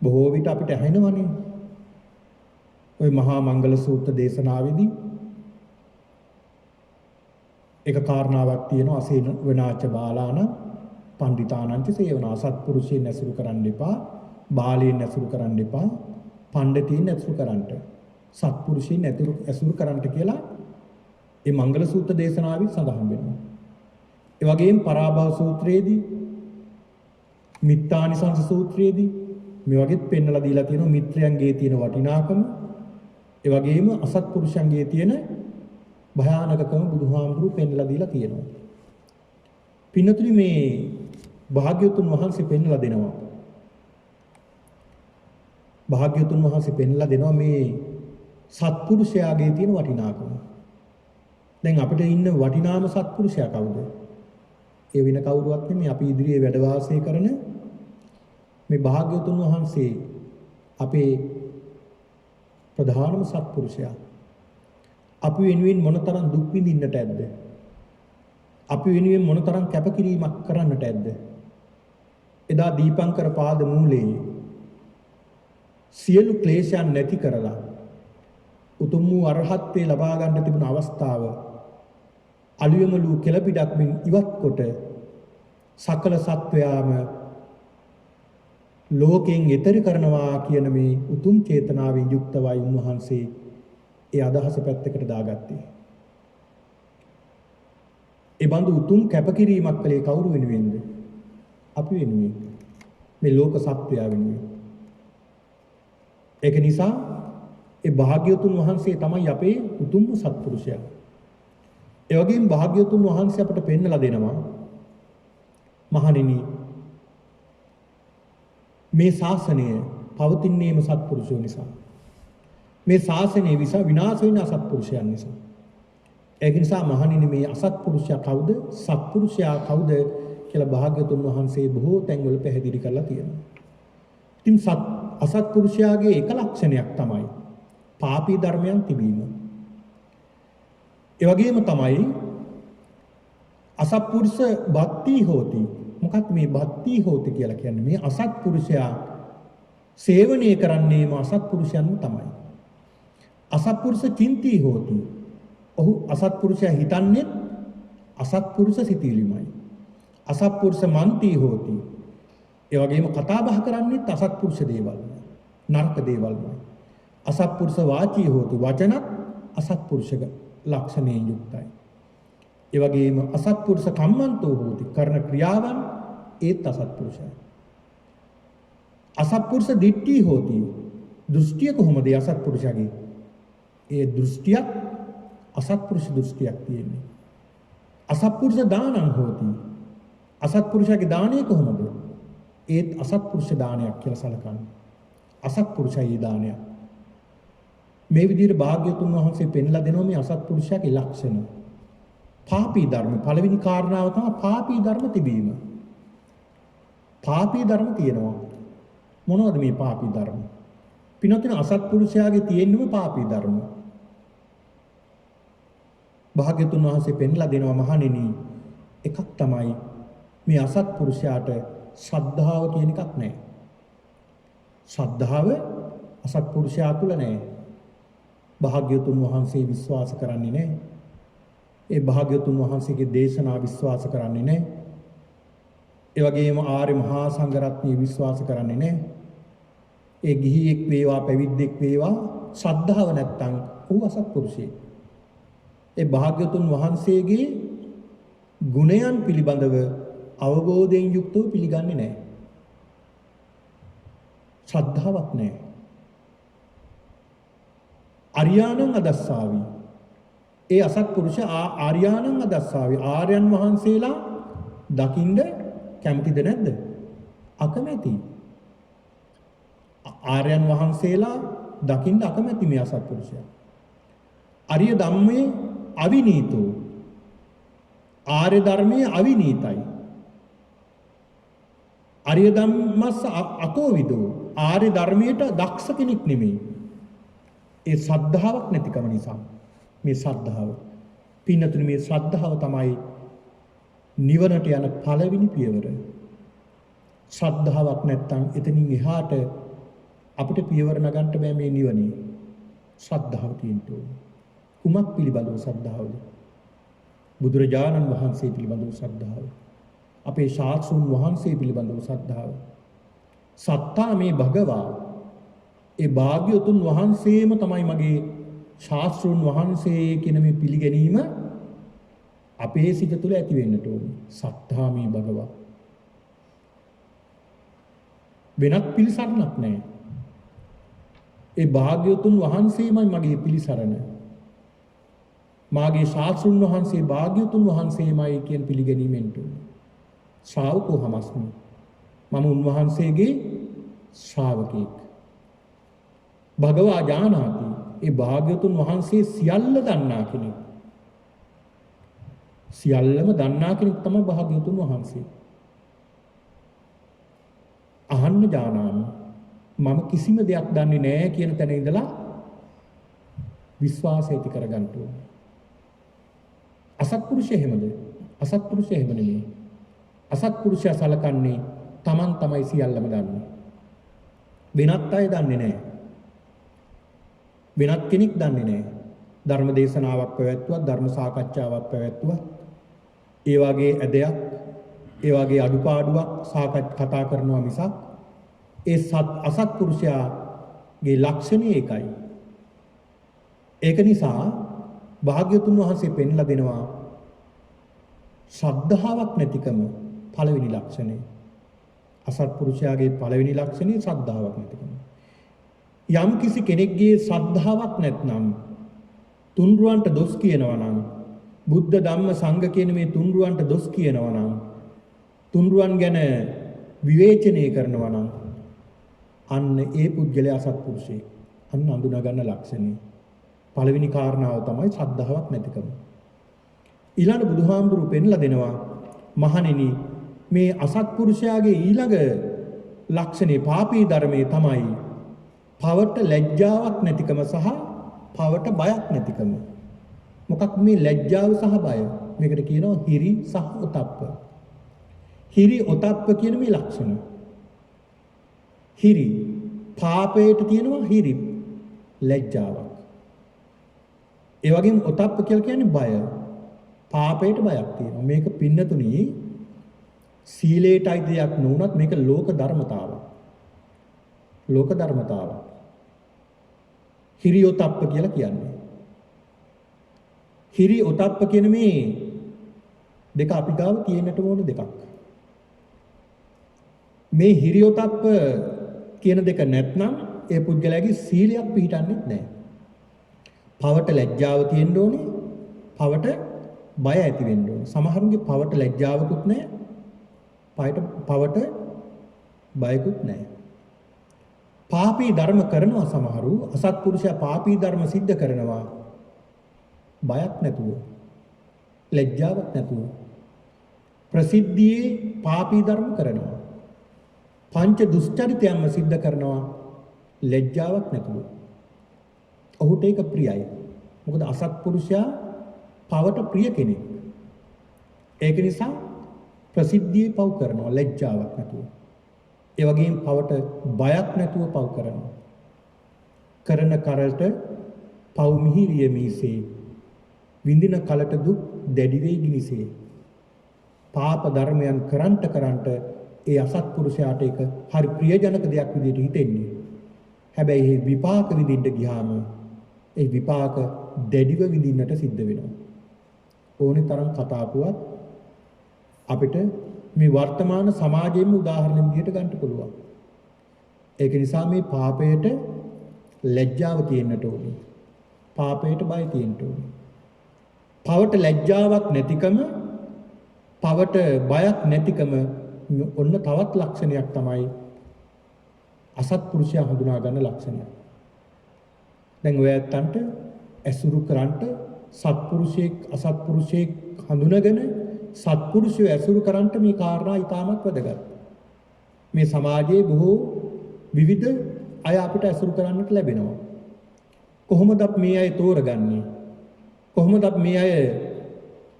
A: බොහෝ විට අපිට ඇහෙනවනේ. ওই මහා මංගල සූත්‍ර දේශනාවේදී එක කාරණාවක් තියෙනවා අසේන වනාච බාලාන පණ්ඩිතානන්ති සේවනා. අසත්පුරුෂයන් ඇසුරු කරන්න එපා, බාලයන් ඇසුරු කරන්න එපා, පණ්ඩිතයන් ඇසුරු කරන්නට, සත්පුරුෂයන් ඇසුරු කරන්නට කියලා මේ මංගල සූත්‍ර දේශනාවේ සඳහන් වෙනවා. ඒ වගේම පරාභව සූත්‍රයේදී, මිත්තානිසංස සූත්‍රයේදී මේ වගේත් පෙන්වලා දීලා තියෙනවා මිත්‍රයන්ගේ තියෙන වටිනාකම, ඒ වගේම අසත්පුරුෂයන්ගේ තියෙන භයානකකම බුදුහාමුදුරු පෙන්වලා දීලා තියෙනවා. පින්නතුනි මේ භාග්‍යවතුන් වහන්සේ පෙන්වලා දෙනවා. භාග්‍යවතුන් වහන්සේ පෙන්වලා දෙනවා මේ සත්පුරුෂයාගේ තියෙන වටිනාකම. දැන් අපිට ඉන්න වටිනාම සත්පුරුෂයා කවුද? ඒ වෙන කවුරුවත් නෙමෙයි අපි ඉදිරියේ වැඩ වාසය කරන මේ භාග්‍යවතුන් වහන්සේ අපේ ප්‍රධානම සත්පුරුෂයා. අපි වෙනුවෙන් මොනතරම් දුක් විඳින්නට ඇද්ද? අපි වෙනුවෙන් මොනතරම් කැපකිරීමක් කරන්නට ඇද්ද? එදා දීපංකර පාද මූලයේ සියලු ක්ලේශයන් නැති කරලා උතුම් වූ අරහත්ත්වයේ ලබා ගන්න තිබුණ අවස්ථාව අලියමලු කෙලපිඩක් මෙන් ඉවත් කොට සකල සත්වයාම ලෝකයෙන් ඈතර කරනවා කියන මේ උතුම් චේතනාවෙන් යුක්තවයි උන්වහන්සේ ඒ අදහස පැත්තකට දාගත්තේ. ඒ බඳු උතුම් කැපකිරීමක් කළේ කවුරු වෙනුවෙන්ද? අපි වෙනුවෙන්. මේ ලෝක සත්වයා වෙනුවෙන්. ඒක නිසා ඒ භාග්‍යවතුන් වහන්සේ තමයි අපේ උතුම්ම සත්පුරුෂයා. ඒ වගේම භාග්‍යවතුන් වහන්සේ අපට පෙන්වලා දෙනවා මහණෙනි මේ ශාසනය පවතින්නේම සත්පුරුෂයෝ නිසා. මේ ශාසනය විනාශ වෙන අසත්පුරුෂයන් නිසා. ඒක නිසා මහණෙනි මේ අසත්පුරුෂයා කවුද? සත්පුරුෂයා කවුද කියලා භාග්‍යවතුන් වහන්සේ බොහෝ තැන්වල පැහැදිලි කරලා තියෙනවා. ඉතින් අසත්පුරුෂයාගේ එක ලක්ෂණයක් තමයි පාපී ධර්මයන් තිබීම. ඒ වගේම තමයි අසත්පුරුෂ බත්ති හෝති. මොකක්ද මේ බත්ති හෝති කියලා කියන්නේ? මේ අසත්පුරුෂයා සේවනය කරන්නේම අසත්පුරුෂයන්ම තමයි. අසත්පුරුෂ චින්ති හෝති. ඔහු අසත්පුරුෂයා හිතන්නේ අසත්පුරුෂ සිතිවිලිමයි. අසත්පුරුෂ මන්ති හෝති. ඒ වගේම කතා බහ කරන්නේ අසත්පුරුෂ දේවල්. නරක දේවල්මයි. අසත්පුරුෂ වාචී හෝති. වචනත් අසත්පුරුෂක ලක්ෂණයෙන් යුක්තයි. ඒ වගේම අසත්පුරුෂ කම්මන්තෝ හෝති කරන ක්‍රියාවන් ඒත් අසත්පුරුෂයි. අසත්පුරුෂ දිට්ඨි හෝති දෘෂ්ටිය කොහොමද අසත්පුරුෂයාගේ? ඒ දෘෂ්ටියක් අසත්පුරුෂ දෘෂ්ටියක් තියෙන්නේ. අසත්පුරුෂ දානං හෝති අසත්පුරුෂයාගේ දානය කොහොමද? ඒත් අසත්පුරුෂ දානයක් කියලා සලකන්නේ. අසත්පුරුෂයි දානය. මේ විදිහට භාග්‍යවතුන් වහන්සේ පෙන්ලා දෙනවා මේ අසත්පුරුෂයාගේ ලක්ෂණ. පාපී ධර්ම පළවෙනි කාරණාව තමයි පාපී ධර්ම තිබීම. පාපී ධර්ම තියෙනවා. මොනවද මේ පාපී ධර්ම? පිනොතින අසත්පුරුෂයාගේ තියෙන්නම පාපී ධර්ම. භාග්‍යවතුන් වහන්සේ පෙන්ලා දෙනවා මහණෙනි එකක් තමයි මේ අසත්පුරුෂයාට ශ්‍රද්ධාව කියන එකක් නැහැ. ශ්‍රද්ධාව අසත්පුරුෂයා තුල නැහැ. භාග්‍යවතුන් වහන්සේ විශ්වාස කරන්නේ නැහැ. ඒ භාග්‍යවතුන් වහන්සේගේ දේශනා විශ්වාස කරන්නේ නැහැ. ඒ වගේම ආර්ය මහා සංඝ රත්නය විශ්වාස කරන්නේ නැහැ. ඒ ගිහියෙක් වේවා පැවිද්දෙක් වේවා ශ්‍රද්ධාව නැත්තම් ඌ අසත්පුරුෂයෙක්. ඒ භාග්‍යවතුන් වහන්සේගේ ගුණයන් පිළිබඳව අවබෝධයෙන් යුක්තව පිළිගන්නේ නැහැ. ශ්‍රද්ධාවක් නැහැ. අරියාණං අදස්සාවි. ඒ අසත්පුරුෂ ආර්යාණං අදස්සාවි. ආර්යයන් වහන්සේලා දකින්න කැමතිද නැද්ද? අකමැති. ආර්යයන් වහන්සේලා දකින්න අකමැති මේ අසත්පුරුෂයා. අරිය ධම්මේ අවිනීතෝ. ආර්ය ධර්මයේ අවිනීතයි. ආර්ය ධම්මස්ස අකෝවිදෝ. ආර්ය ධර්මයට දක්ෂ කෙනෙක් නෙමෙයි. ඒ ශ්‍රද්ධාවක් නැතිකම නිසා මේ ශ්‍රද්ධාව පින්නතුනි මේ ශ්‍රද්ධාව තමයි නිවනට යන පළවෙනි පියවර. ශ්‍රද්ධාවක් නැත්තම් එතනින් එහාට අපිට පියවර නගන්න බෑ මේ නිවනේ. ශ්‍රද්ධාව තියෙන්න ඕනේ. කුමක් පිළිබඳව ශ්‍රද්ධාවද? බුදුරජාණන් වහන්සේ පිළිබඳව ශ්‍රද්ධාව. අපේ ශාස්ත්‍රඥ වහන්සේ පිළිබඳව ශ්‍රද්ධාව. සත්තා මේ භගවා ඒ භාග්‍යවතුන් වහන්සේම තමයි මගේ ශාස්ත්‍රඥ වහන්සේ කියන මේ පිළිගැනීම අපේ සිත තුළ ඇති වෙන්නට ඕනේ. සත්තා මේ භගවා. වෙනත් පිළිසරණක් නැහැ. ඒ භාග්‍යවතුන් වහන්සේමයි මගේ පිළිසරණ. මාගේ ශාස්ත්‍රඥ වහන්සේ භාග්‍යවතුන් වහන්සේමයි කියන පිළිගැනීමෙන් උනේ. ශ්‍රාවකෝ හමස්මි. මම උන්වහන්සේගේ ශ්‍රාවකෙක්. භගවා ඥානාති. ඒ භාග්‍යවතුන් වහන්සේ සියල්ල දන්නා කෙනෙක්. සියල්ලම දන්නා කෙනෙක් තමයි භාග්‍යවතුන් වහන්සේ. අහන්න ඥානාමි. මම කිසිම දෙයක් දන්නේ නැහැ කියන තැන ඉඳලා විශ්වාසය ඇති කරගන්න ඕනේ. අසත්පුරුෂය එහෙමද? අසත්පුරුෂය එහෙම නෙමෙයි. අසත්පුරුෂයා සලකන්නේ Taman තමයි සියල්ලම දන්නේ. වෙනත් අය දන්නේ නැහැ. වෙනත් කෙනෙක් දන්නේ නැහැ. ධර්ම දේශනාවක් පැවැත්වුවත්, ධර්ම සාකච්ඡාවක් පැවැත්වුවත්, ඒ වගේ ඇදයක්, ඒ වගේ අඩුපාඩුවක් කතා කරනවා මිසක් ඒ අසත්පුරුෂයාගේ ලක්ෂණය ඒකයි. ඒක නිසා භාග්‍යවතුන් වහන්සේ පෙන්ලා දෙනවා ශ්‍රද්ධාවක් නැතිකම පළවෙනි ලක්ෂණය. අසත්පුරුෂයාගේ පළවෙනි ලක්ෂණය ශ්‍රද්ධාවක් නැතිකම. යම් කිසි කෙනෙක්ගේ ශ්‍රද්ධාවක් නැත්නම් තුන්රුවන්ට දොස් කියනවා නම්, බුද්ධ ධම්ම සංඝ කියන මේ තුන්රුවන්ට දොස් කියනවා නම්, තුන්රුවන් ගැන විවේචනය කරනවා නම් අන්න ඒ පුද්ගලයා අසත්පුරුෂයෙක්. අන්න අඳුනා ගන්න ලක්ෂණය. පළවෙනි කාරණාව තමයි ශ්‍රද්ධාවක් නැතිකම. ඊළඟ බුදුහාමුදුරු පෙන්ලා දෙනවා මහණෙනි මේ අසත්පුරුෂයාගේ ඊළඟ ලක්ෂණේ පාපී ධර්මයේ තමයි පවට ලැජ්ජාවක් නැතිකම සහ පවට බයක් නැතිකම. මොකක් මේ ලැජ්ජාව සහ බය? මේකට කියනවා හිරි සහ ඔතප්ප. හිරි ඔතප්ප කියන මේ ලක්ෂණ. හිරි පාපයට තියෙනවා හිරි ලැජ්ජාවක්. ඒ වගේම ඔතප්ප කියලා කියන්නේ බය. පාපයට බයක් තියෙනවා. මේක පින්නතුණි සීලයට අයිති දෙයක් නුනත් මේක ලෝක ධර්මතාවක්. ලෝක ධර්මතාවක්. හිරි ඔතප්ප කියලා කියන්නේ. හිරි ඔතප්ප කියන මේ දෙක අපි ගාව තියෙන්නට ඕන දෙකක්. මේ හිරියොතප්ප කියන දෙක නැත්නම් ඒ පුද්ගලයාගේ සීලයක් පිළිටන්නේ නැහැ. පවට ලැජ්ජාව තියෙන්න ඕනේ. පවට බය ඇති වෙන්න ඕනේ. සමහරුන්ගේ පවට ලැජ්ජාවකුත් නැහැ. පවට බයකුත් නැහැ. පාපී ධර්ම කරනවා සමහරු අසත්පුරුෂයා පාපී ධර්ම සිද්ධ කරනවා බයක් නැතුව ලැජ්ජාවක් නැතුව ප්‍රසිද්ධියේ පාපී ධර්ම කරනවා පංච දුෂ්චරිතයන්ම සිද්ධ කරනවා ලැජ්ජාවක් නැතුව ඔහුට ඒක ප්‍රියයි මොකද අසත්පුරුෂයා පවට ප්‍රිය කෙනෙක් ඒක නිසා ප්‍රසිද්ධියේ පව් කරනවා ලැජ්ජාවක් නැතුව ඒ වගේම පවට බයක් නැතුව පව් කරනවා. කරන කරලට පව් මිහිරිය මීසේ. විඳින කලට දුක් දැඩි වේ ගිනිසේ. පාප ධර්මයන් කරන්ට ඒ අසත්පුරුෂයාට ඒක හරි ප්‍රියජනක දෙයක් විදිහට හිතෙන්නේ. හැබැයි මේ විපාක විඳින්න ගියාම ඒ විපාක දැඩිව විඳින්නට සිද්ධ වෙනවා. ඕනේ තරම් කතාපුවත් අපිට මේ වර්තමාන සමාජයෙන්ම උදාහරණ විදිහට ගන්න පුළුවන්. ඒක නිසා මේ පාපයට ලැජ්ජාව තියෙන්නට ඕනේ. පාපයට බය තියෙන්න ඕනේ. පවට ලැජ්ජාවක් නැතිකම, පවට බයක් නැතිකම ඔන්න තවත් ලක්ෂණයක් තමයි අසත්පුරුෂයා හඳුනා ගන්න ලක්ෂණයක්. දැන් ඔය ඇත්තන්ට ඇසුරු කරන්ට සත්පුරුෂයෙක් අසත්පුරුෂයෙක් හඳුනගෙන සත්පුරුෂයෝ ඇසුරු කරන්ට මේ කාරණා ඉතාමත් වැදගත්. මේ සමාජයේ බොහෝ විවිධ අය අපිට ඇසුරු කරන්නට ලැබෙනවා. කොහොමද මේ අය තෝරගන්නේ? කොහොමද මේ අය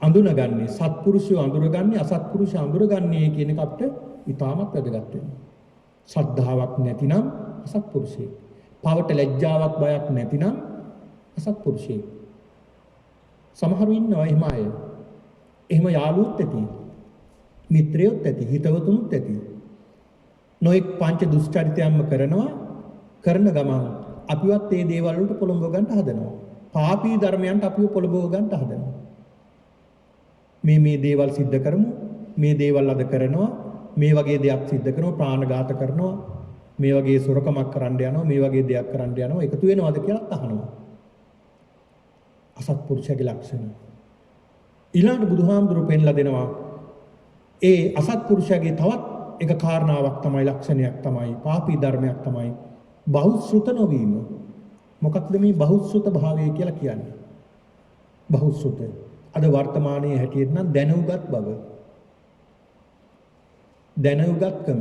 A: අඳුනගන්නේ? සත්පුරුෂයෝ අඳුරගන්නේ අසත්පුරුෂයෝ අඳුරගන්නේ කියන එක අපිට ඉතාමත් වැදගත් වෙනවා. ශ්‍රද්ධාවක් නැතිනම් අසත්පුරුෂයෙක්. පවට ලැජ්ජාවක් බයක් නැතිනම් අසත්පුරුෂයෙක්. සමහරු ඉන්නවා එහෙම අය. එහෙම යාළුවොත් ඇති. මිත්‍රයොත් ඇති. හිතවතුනුත් ඇති. නොඑක් පංච දුෂ්චරිතයන්ම කරනවා. කරන ගමන් අපිවත් මේ දේවල් වලට පොළඹව ගන්න හදනවා. පාපී ධර්මයන්ට අපිව පොළඹව ගන්න හදනවා. මේ දේවල් සිද්ධ කරමු. මේ දේවල් අද කරනවා. මේ වගේ දෙයක් සිද්ධ කරනවා. ප්‍රාණඝාත කරනවා. මේ වගේ සොරකමක් කරන්න යනවා. මේ වගේ දෙයක් කරන්න යනවා. එකතු වෙනවද කියලා අහනවා. අසත්පුරුෂයාගේ ලක්ෂණ. ඊළඟට බුදුහාමුදුරුවෝ පෙන්ලා දෙනවා ඒ අසත්පුරුෂයාගේ තවත් එක කාරණාවක් තමයි ලක්ෂණයක් තමයි පාපී ධර්මයක් තමයි බහුශ්‍රුත නොවීම. මොකක්ද මේ බහුශ්‍රුත භාවය කියලා කියන්නේ? බහුශ්‍රුත අද වර්තමානයේ හැටියට නම් දැනුගත් බව. දැනුගත්කම.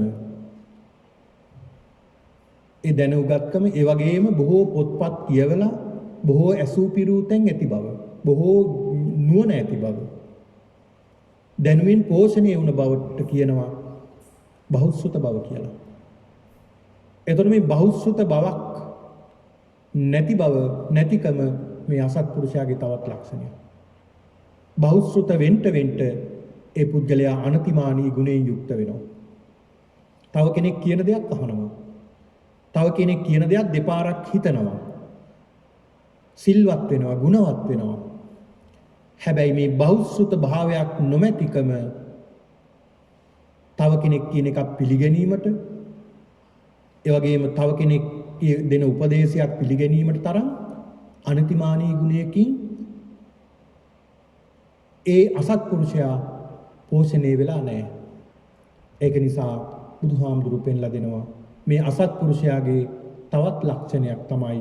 A: ඒ දැනුගත්කම ඒ වගේම බොහෝ පොත්පත් කියවලා බොහෝ ඇසූ පිරූතෙන් ඇති බව. බොහෝ නුවණ ඇති බව. දැනුමින් පෝෂණය වුණ බවට කියනවා බහුශ්‍රුත බව කියලා. එතකොට මේ බහුශ්‍රුත බවක් නැති බව නැතිකම මේ අසත්පුරුෂයාගේ තවත් ලක්ෂණයක්. බහුශ්‍රුත වෙන්න ඒ පුද්ගලයා අනතිමානී ගුණයෙන් යුක්ත වෙනවා. තව කෙනෙක් කියන දෙයක් අහනවා. තව කෙනෙක් කියන දෙයක් දෙපාරක් හිතනවා. සිල්වත් වෙනවා, ගුණවත් වෙනවා. හැබැයි මේ බහුශ්‍රුත භාවයක් නොමැතිකම තව කෙනෙක් කියන එකක් පිළිගැනීමට ඒ වගේම තව කෙනෙක් දෙන උපදේශයක් පිළිගැනීමට තරම් අනතිමානී ගුණයකින් ඒ අසත්පුරුෂයා පෝෂණය වෙලා නැහැ. ඒක නිසා බුදුහාමුදුරු පෙන්ලා දෙනවා මේ අසත්පුරුෂයාගේ තවත් ලක්ෂණයක් තමයි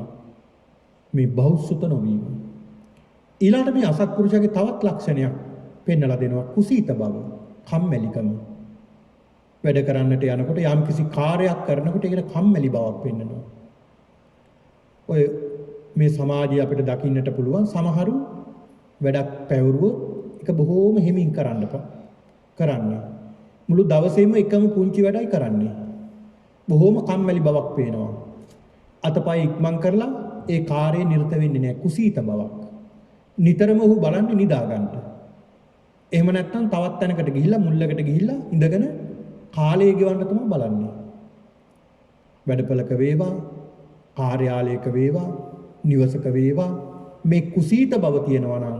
A: මේ බහුශ්‍රුත නොවීම. ඊළඟට මේ අසත්පුරුෂයාගේ තවත් ලක්ෂණයක් පෙන්වලා දෙනවා කුසීත බව, කම්මැලිකම. වැඩ කරන්නට යනකොට යම්කිසි කාර්යයක් කරනකොට ඒකට කම්මැලි බවක් පෙන්වනවා. ඔය මේ සමාජයේ අපිට දකින්නට පුළුවන් සමහරු වැඩක් පැවරුවොත් ඒක බොහෝම හිමින් කරන්නේ. මුළු දවසේම එකම පුංචි වැඩයි කරන්නේ. බොහෝම කම්මැලි බවක් පේනවා. අතපය ඉක්මන් කරලා ඒ කාර්යය නිරත වෙන්නේ නැහැ. කුසීත බවක්. නිතරම ඔහු බලන්නේ නිදා ගන්නට. එහෙම නැත්නම් තවත් තැනකට ගිහිල්ලා මුල්ලකට ගිහිල්ලා ඉඳගෙන කාලය ගෙවන්න තමයි බලන්නේ. වැඩපලක වේවා, කාර්යාලයක වේවා, නිවසක වේවා මේ කුසීත බව තියෙනවා නම්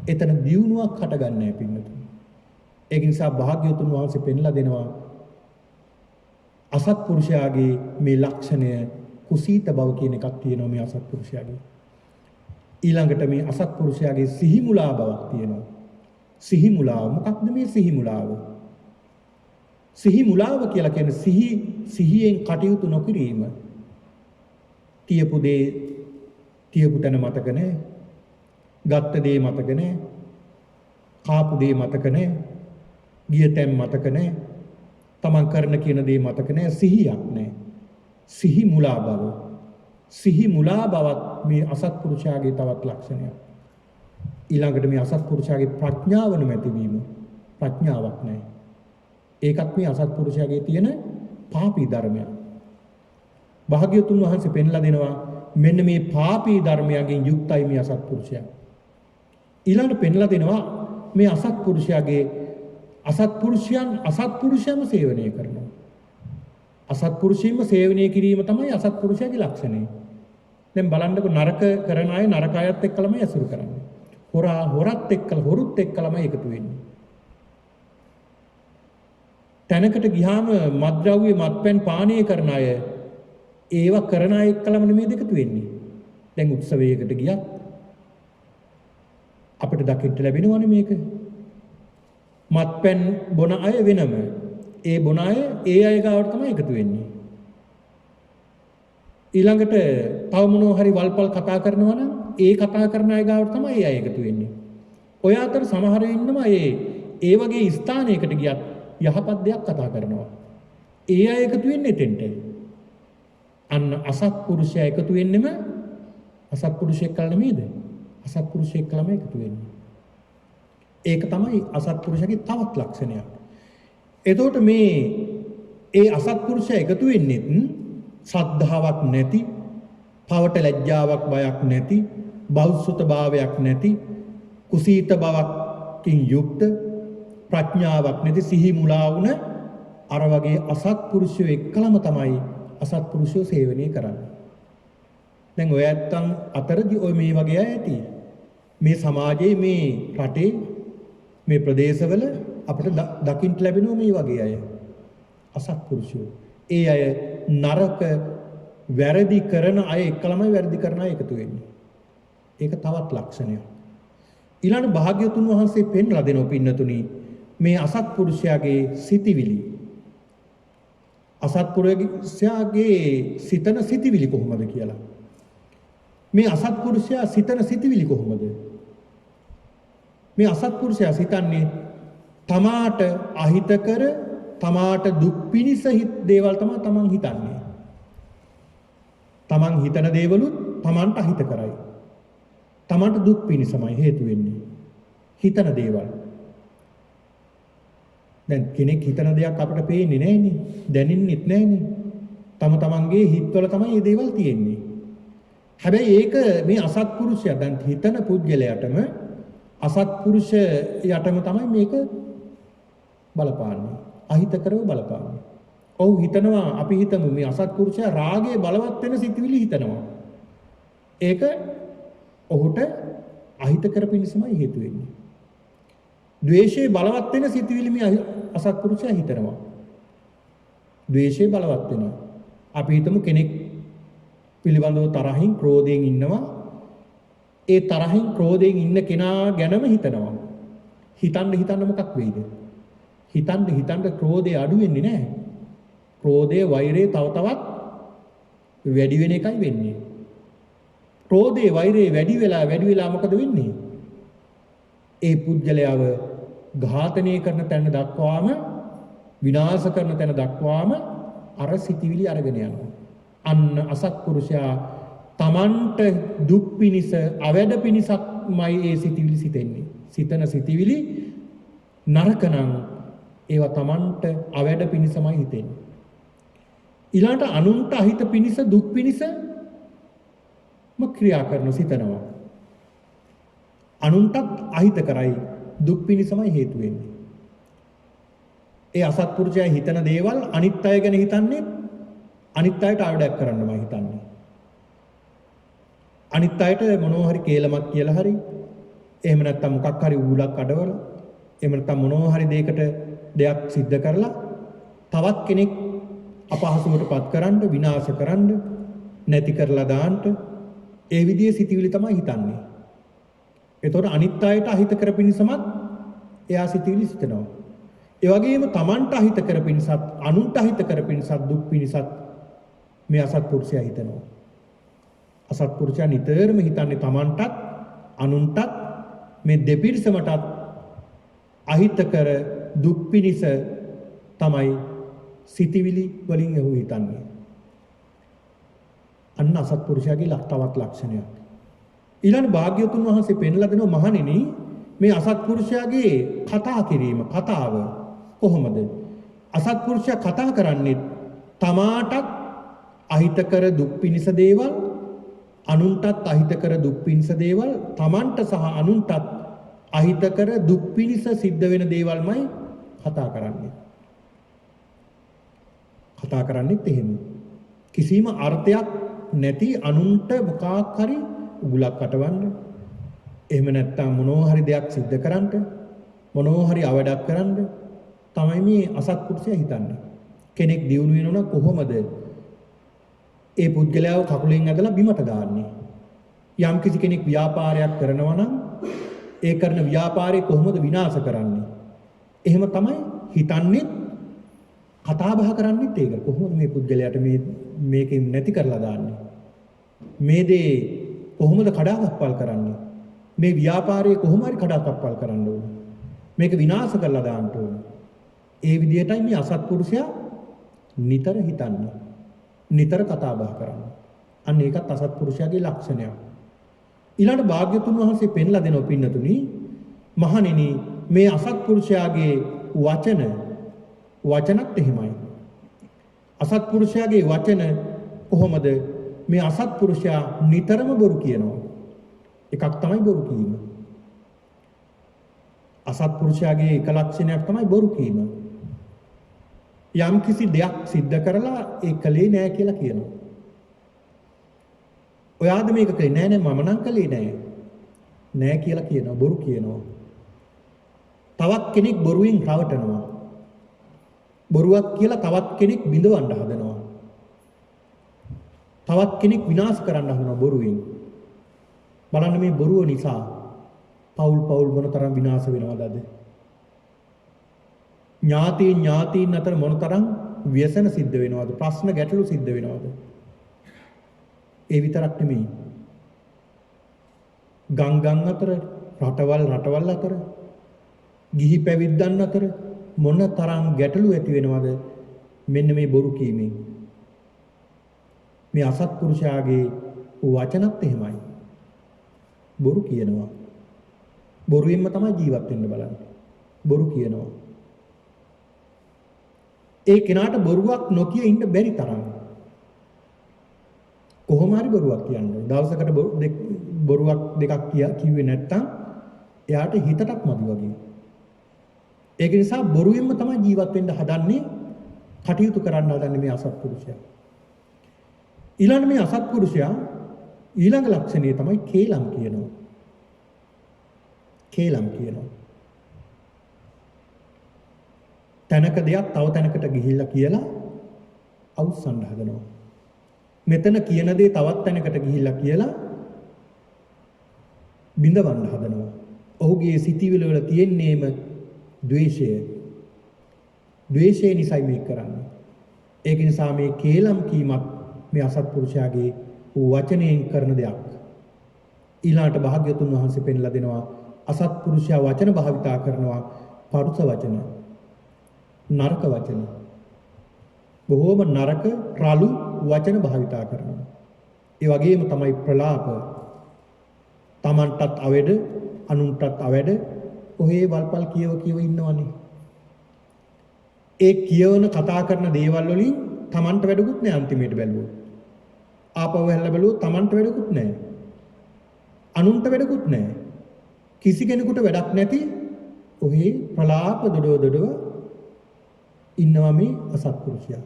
A: එතන දියුණුවක් හටගන්නේ නැහැ පින්නතුනි. ඒක නිසා භාග්‍යවතුන් වහන්සේ පෙන්ලා දෙනවා අසත්පුරුෂයාගේ මේ ලක්ෂණය කුසීත බව කියන එකක් තියෙනවා මේ අසත්පුරුෂයාගේ. ඊළඟට මේ අසත්පුරුෂයාගේ සිහිමුලා බවක් තියෙනවා. සිහිමුලාව මොකක්ද මේ සිහිමුලාව? සිහිමුලාව කියලා කියන්නේ සිහියෙන් කටයුතු නොකිරීම. කියපු දේ කියපු තැන මතක නැහැ. ගත්ත දේ මතක නැහැ. කාපු දේ මතක නැහැ. ගිය තැන් මතක නැහැ. තමන් කරන කියන දේ මතක නැහැ. සිහියක් නැහැ. සිහි මුලා බව. සිහි මුලා බවත් මේ අසත්පුරුෂයාගේ තවත් ලක්ෂණයක්. ඊළඟට මේ අසත්පුරුෂයාගේ ප්‍රඥාව නොමැතිවීම. ප්‍රඥාවක් නැහැ. ඒකත් මේ අසත්පුරුෂයාගේ තියෙන පාපී ධර්මයක්. භාග්‍යවතුන් වහන්සේ පෙන්ලා දෙනවා මෙන්න මේ පාපී ධර්මයන්ගෙන් යුක්තයි මේ අසත්පුරුෂයා. ඊළඟට පෙන්ලා දෙනවා මේ අසත්පුරුෂයන්ම සේවනය කරනවා. අසත්පුරුෂයන්ම සේවනය කිරීම තමයි අසත්පුරුෂයාගේ ලක්ෂණය. දැන් බලන්නකො නරක කරන අය නරක අයත් එක්කලම ඇසුරු කරන්නේ. හොරුත් එක්කලම එකතු වෙන්නේ. තැනකට ගියාම මත්ද්‍රව්‍ය මත්පැන් පානය කරන අය ඒවා කරන අය එක්කලම නෙමෙයි එකතු වෙන්නේ. දැන් උත්සවයකට ගියත් අපිට දකින්න ලැබෙනවනේ මේක. මත්පැන් බොන අය වෙනම ඒ බොන අය ඒ අය ගාවට තමයි එකතු වෙන්නේ. ඊළඟට තව මොනවා හරි වල්පල් කතා කරනවා නම් ඒ කතා කරන අය ගාවට තමයි ඒ අය එකතු වෙන්නේ. ඔය අතර සමහර ඉන්නවා ඒ වගේ ස්ථානයකට ගියත් යහපත් දෙයක් කතා කරනවා. ඒ අය එකතු වෙන්නේ එතෙන්ට. අන්න අසත්පුරුෂයා එකතු වෙන්නෙම අසත්පුරුෂයෙක් කල නෙමෙයිද? අසත්පුරුෂයෙක් කලම එකතු වෙන්නේ. ඒක තමයි අසත්පුරුෂයාගේ තවත් ලක්ෂණයක්. එතකොට මේ ඒ අසත්පුරුෂයා එකතු වෙන්නේ ශ්‍රද්ධාවක් නැති, පවට ලැජ්ජාවක් බයක් නැති, බෞද්ධ භාවයක් නැති, කුසීත බවකින් යුක්ත, ප්‍රඥාවක් නැති සිහි මුලා වුණ අර වගේ අසත්පුරුෂයෝ එක්කලම තමයි අසත්පුරුෂයෝ සේවනය කරන්නේ. දැන් ඔය ඇත්තන් අතරදී ඔය මේ වගේ අය ඇති. මේ සමාජයේ මේ රටේ මේ ප්‍රදේශවල අපිට දකින්න ලැබෙනවා මේ වගේ අය. අසත්පුරුෂයෝ. ඒ අය නරක වැරදි කරන අය එක්කලමයි වැරදි කරන අය එකතු වෙන්නේ. ඒක තවත් ලක්ෂණයක්. ඊළඟ භාග්‍යවතුන් වහන්සේ පෙන්ලා දෙනවා පින්නතුනි මේ අසත්පුරුෂයාගේ සිටිවිලි. අසත්පුරුෂයාගේ සිතන සිටිවිලි කොහොමද කියලා. මේ අසත්පුරුෂයා සිතන සිටිවිලි කොහොමද? මේ අසත්පුරුෂයා සිතන්නේ තමාට අහිතකර තමාට දුක් පිනිස දේවල් තමයි තමන් හිතන්නේ. තමන් හිතන දේවලුත් තමන්ට අහිත කරයි. තමන්ට දුක් පිනිසමයි හේතු වෙන්නේ. හිතන දේවල්. දැන් කෙනෙක් හිතන දෙයක් අපිට පේන්නේ නැහැනේ. දැනෙන්නෙත් නැහැනේ. තමන්ගේ හිතවල තමයි මේ දේවල් තියෙන්නේ. හැබැයි ඒක මේ අසත්පුරුෂයා දැන් හිතන පුද්ගලයාටම අසත්පුරුෂයාටම තමයි මේක බලපාන්නේ. අහිතකරව බලපාන්නේ. ඔව් හිතනවා අපි හිතමු මේ අසත්පුරුෂයා රාගයේ බලවත් වෙන සිතුවිලි හිතනවා. ඒක ඔහුට අහිතකර පිණිසමයි හේතු වෙන්නේ. ද්වේෂයේ බලවත් වෙන සිතුවිලි මේ අසත්පුරුෂයා හිතනවා. ද්වේෂයේ බලවත් වෙනවා. අපි හිතමු කෙනෙක් පිළිබඳව තරහින් ක්‍රෝධයෙන් ඉන්නවා. ඒ තරහින් ක්‍රෝධයෙන් ඉන්න කෙනා ගැනම හිතනවා. හිතන්න මොකක් වෙයිද? හිතන්න ක්‍රෝධය අඩු වෙන්නේ නැහැ. ක්‍රෝධය වෛරය තව තවත් වැඩි වෙන එකයි වෙන්නේ. ක්‍රෝධය වෛරය වැඩි වෙලා මොකද වෙන්නේ? ඒ පුද්ගලයාව ඝාතනය කරන තැන දක්වාම විනාශ කරන තැන දක්වාම අර සිටිවිලි අරගෙන යනවා. අන්න අසත්පුරුෂයා තමන්ට දුක් පිනිස අවැඩ පිනිසක්මයි ඒ සිටිවිලි සිතෙන්නේ. සිතන සිටිවිලි නරකනම් ඒවා තමන්ට අවැඩ පිනිසමයි හිතෙන්නේ. ඊළඟට අනුන්ට අහිත පිනිස දුක් පිනිස ක්‍රියා කරන සිතනවා. අනුන්ටත් අහිත කරයි දුක් පිනිසමයි හේතු වෙන්නේ. ඒ අසත්පුරුෂයා හිතන දේවල් අනිත් අය ගැන හිතන්නේ අනිත් අයට ආවඩයක් කරන්නමයි හිතන්නේ. අනිත් අයට මොනවා හරි කේලමක් කියලා හරි එහෙම නැත්නම් මොකක් හරි ඌලක් අඩවල එහෙම නැත්නම් මොනවා හරි දෙයක් සිද්ධ කරලා තවත් කෙනෙක් අපහසුවටපත් කරන්න, විනාශ කරන්න, නැති කරලා දාන්න ඒ විදිහේ සිතුවිලි තමයි හිතන්නේ. එතකොට අනිත් අයට අහිත කර පිණිසමත් එයා සිතුවිලි සිතනවා. ඒ වගේම Tamanට අහිත කර පිණිසත්, අනුන්ට අහිත කර පිණිසත්, දුක් පිණිසත් මේ අසත්පුරුෂයා හිතනවා. අසත්පුරුෂයා නිතරම හිතන්නේ Tamanටත්, අනුන්ටත්, මේ දෙපිරිසමටත් අහිත කර දුක් පිණිස තමයි සිතිවිලි වලින් එහු හිතන්නේ. අන්න අසත්පුරුෂයාගේ තවත් ලක්ෂණයක්. ඊළඟ භාග්‍යවතුන් වහන්සේ පෙන්ලා දෙනවා මහණෙනි මේ අසත්පුරුෂයාගේ කතාව කොහොමද? අසත්පුරුෂයා කතා කරන්නේ තමාටත් අහිතකර දුක් පිණිස දේවල්, අනුන්ටත් අහිතකර දුක් පිණිස දේවල්, තමන්ට සහ අනුන්ටත් අහිතකර දුක් පිණිස සිද්ධ වෙන දේවල්මයි කතා කරන්නේ. කතා කරන්නේත් එහෙම. කිසිම අර්ථයක් නැති අනුන්ට මොකක් හරි උගුලක් අටවන්න, එහෙම නැත්නම් මොනවා හරි දෙයක් සිද්ධ කරන්න, මොනවා හරි අවඩක් කරන්න තමයි මේ අසත්පුරුෂයා හිතන්නේ. කෙනෙක් දියුණු වෙනවා කොහොමද ඒ පුද්ගලයාව කකුලෙන් ඇදලා බිමට දාන්නේ? යම් කිසි කෙනෙක් ව්‍යාපාරයක් කරනවා නම් ඒ කරන ව්‍යාපාරේ කොහොමද විනාශ කරන්නේ? එහෙම තමයි හිතන්නේ, කතා බහ කරන්නේත් ඒක. කොහොමද මේ පුද්ගලයාට මේකෙන් නැති කරලා දාන්නේ? මේ දේ කොහොමද කඩාකප්පල් කරන්නේ? මේ ව්‍යාපාරයේ කොහොම හරි කඩාකප්පල් කරන්න ඕන. මේක විනාශ කරලා දාන්න ඕන. ඒ විදිහටයි මේ අසත්පුරුෂයා නිතර හිතන්නේ. නිතර කතා බහ කරන්නේ. අන්න ඒකත් අසත්පුරුෂයාගේ ලක්ෂණයක්. ඊළඟ භාග්‍යතුන් වහන්සේ පෙන්ලා දෙනවා පින්නතුනි මහණෙනි මේ අසත්පුරුෂයාගේ වචනත් එහෙමයි. අසත්පුරුෂයාගේ වචන කොහොමද? මේ අසත්පුරුෂයා නිතරම බොරු කියනවා. එකක් තමයි බොරු කීම. අසත්පුරුෂයාගේ එක ලක්ෂණයක් තමයි බොරු කීම. යම් කිසි දෙයක් සිද්ධ කරලා ඒ කලේ නෑ කියලා කියනවා. ඔයාද මේක කලේ නෑ මම නම් කලේ නෑ කියලා කියනවා, බොරු කියනවා. තවත් කෙනෙක් බොරුවෙන් රවටනවා. බොරුවක් කියලා තවත් කෙනෙක් බිඳවන්න හදනවා. තවත් කෙනෙක් විනාශ කරන්න හදනවා බොරුවෙන්. බලන්න මේ බොරුව නිසා පෞල් මොනතරම් විනාශ වෙනවද අද? ඥාතීන් අතර මොනතරම් ව්‍යසන සිද්ධ වෙනවද? ප්‍රශ්න ගැටලු සිද්ධ වෙනවද? ඒ විතරක් නෙමෙයි. ගම් අතර, රටවල් අතර, ගිහි පැවිද්දන් අතර මොනතරම් ගැටලු ඇති වෙනවද? මෙන්න මේ බොරු කීමෙන්. මේ අසත්පුරුෂයාගේ වචනත් එහෙමයි. බොරු කියනවා. බොරුවෙන්ම තමයි ජීවත් වෙන්න බලන්නේ. බොරු කියනවා. ඒ කෙනාට බොරුවක් නොකිය ඉන්න බැරි තරම්. කොහොම හරි බොරුවක් කියන්නේ. දවසකට බොරුවක් දෙකක් කිව්වේ නැත්තම් එයාට හිතටත් මදි වගේ. ඒක නිසා බොරුවෙන්ම තමයි ජීවත් වෙන්න හදන්නේ, කටයුතු කරන්න හදන්නේ මේ අසත්පුරුෂයා. ඊළඟ මේ අසත්පුරුෂයා ඊළඟ ලක්ෂණය තමයි කේලම් කියනවා. කේලම් කියනවා. තැනක දෙයක් තව තැනකට ගිහිල්ලා කියලා අවුස්සන්න හදනවා. මෙතන කියන දේ තවත් තැනකට ගිහිල්ලා කියලා බිඳවන්න හදනවා. ඔහුගේ සිතිවිලි වල තියෙන්නේම ද්වේෂය. ද්වේෂය නිසායි මේක කරන්නේ. ඒක නිසා මේ කේලම් කීමත් මේ අසත්පුරුෂයාගේ වචනයෙන් කරන දෙයක්. ඊළාට භාග්‍යතුන් වහන්සේ පෙන්ලා දෙනවා අසත්පුරුෂයා වචන භාවිතා කරනවා පරුස වචන, නරක වචන. බොහෝම නරක රළු වචන භාවිතා කරනවා. ඒ වගේම තමයි ප්‍රලාප. තමන්ටත් අවැඩ, අනුන්ටත් අවැඩ ඔහේ වල්පල් කියව ඉන්නවනේ. ඒ කියවන කතා කරන දේවල් වලින් තමන්ට වැඩකුත් නෑ අන්තිමේට බැලුවොත්. ආපහු හැල්ලා බැලුවොත් තමන්ට වැඩකුත් නෑ. අනුන්ට වැඩකුත් නෑ. කිසි කෙනෙකුට වැඩක් නැති ඔහේ ප්‍රලාප දොඩව ඉන්නවා මේ අසත්පුරුෂයා.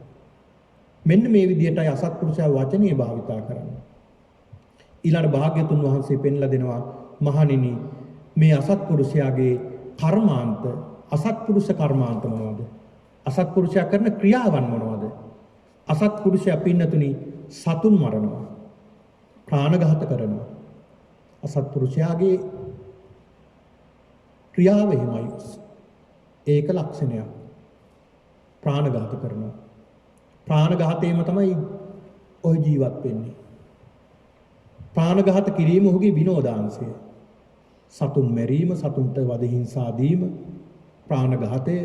A: මෙන්න මේ විදිහටයි අසත්පුරුෂයා වචනේ භාවිතා කරන්නේ. ඊළඟ භාග්‍යතුන් වහන්සේ පෙන්ලා දෙනවා මහණෙනි මේ අසත්පුරුෂයාගේ කර්මාන්ත අසත්පුරුෂ කර්මාන්ත මොනවද? අසත්පුරුෂයා කරන ක්‍රියාවන් මොනවද? අසත්පුරුෂයා පින්නතුනි සතුන් මරනවා. ප්‍රාණඝාත කරනවා. අසත්පුරුෂයාගේ ක්‍රියාව එහෙමයි. ඒක ලක්ෂණයක්. ප්‍රාණඝාත කරනවා. ප්‍රාණඝාතයේම තමයි ඔය ජීවත් වෙන්නේ. ප්‍රාණඝාත කිරීම ඔහුගේ විනෝදාංශය. සතුන් මැරීම, සතුන්ට වද හිංසා දීම, ප්‍රාණඝාතය,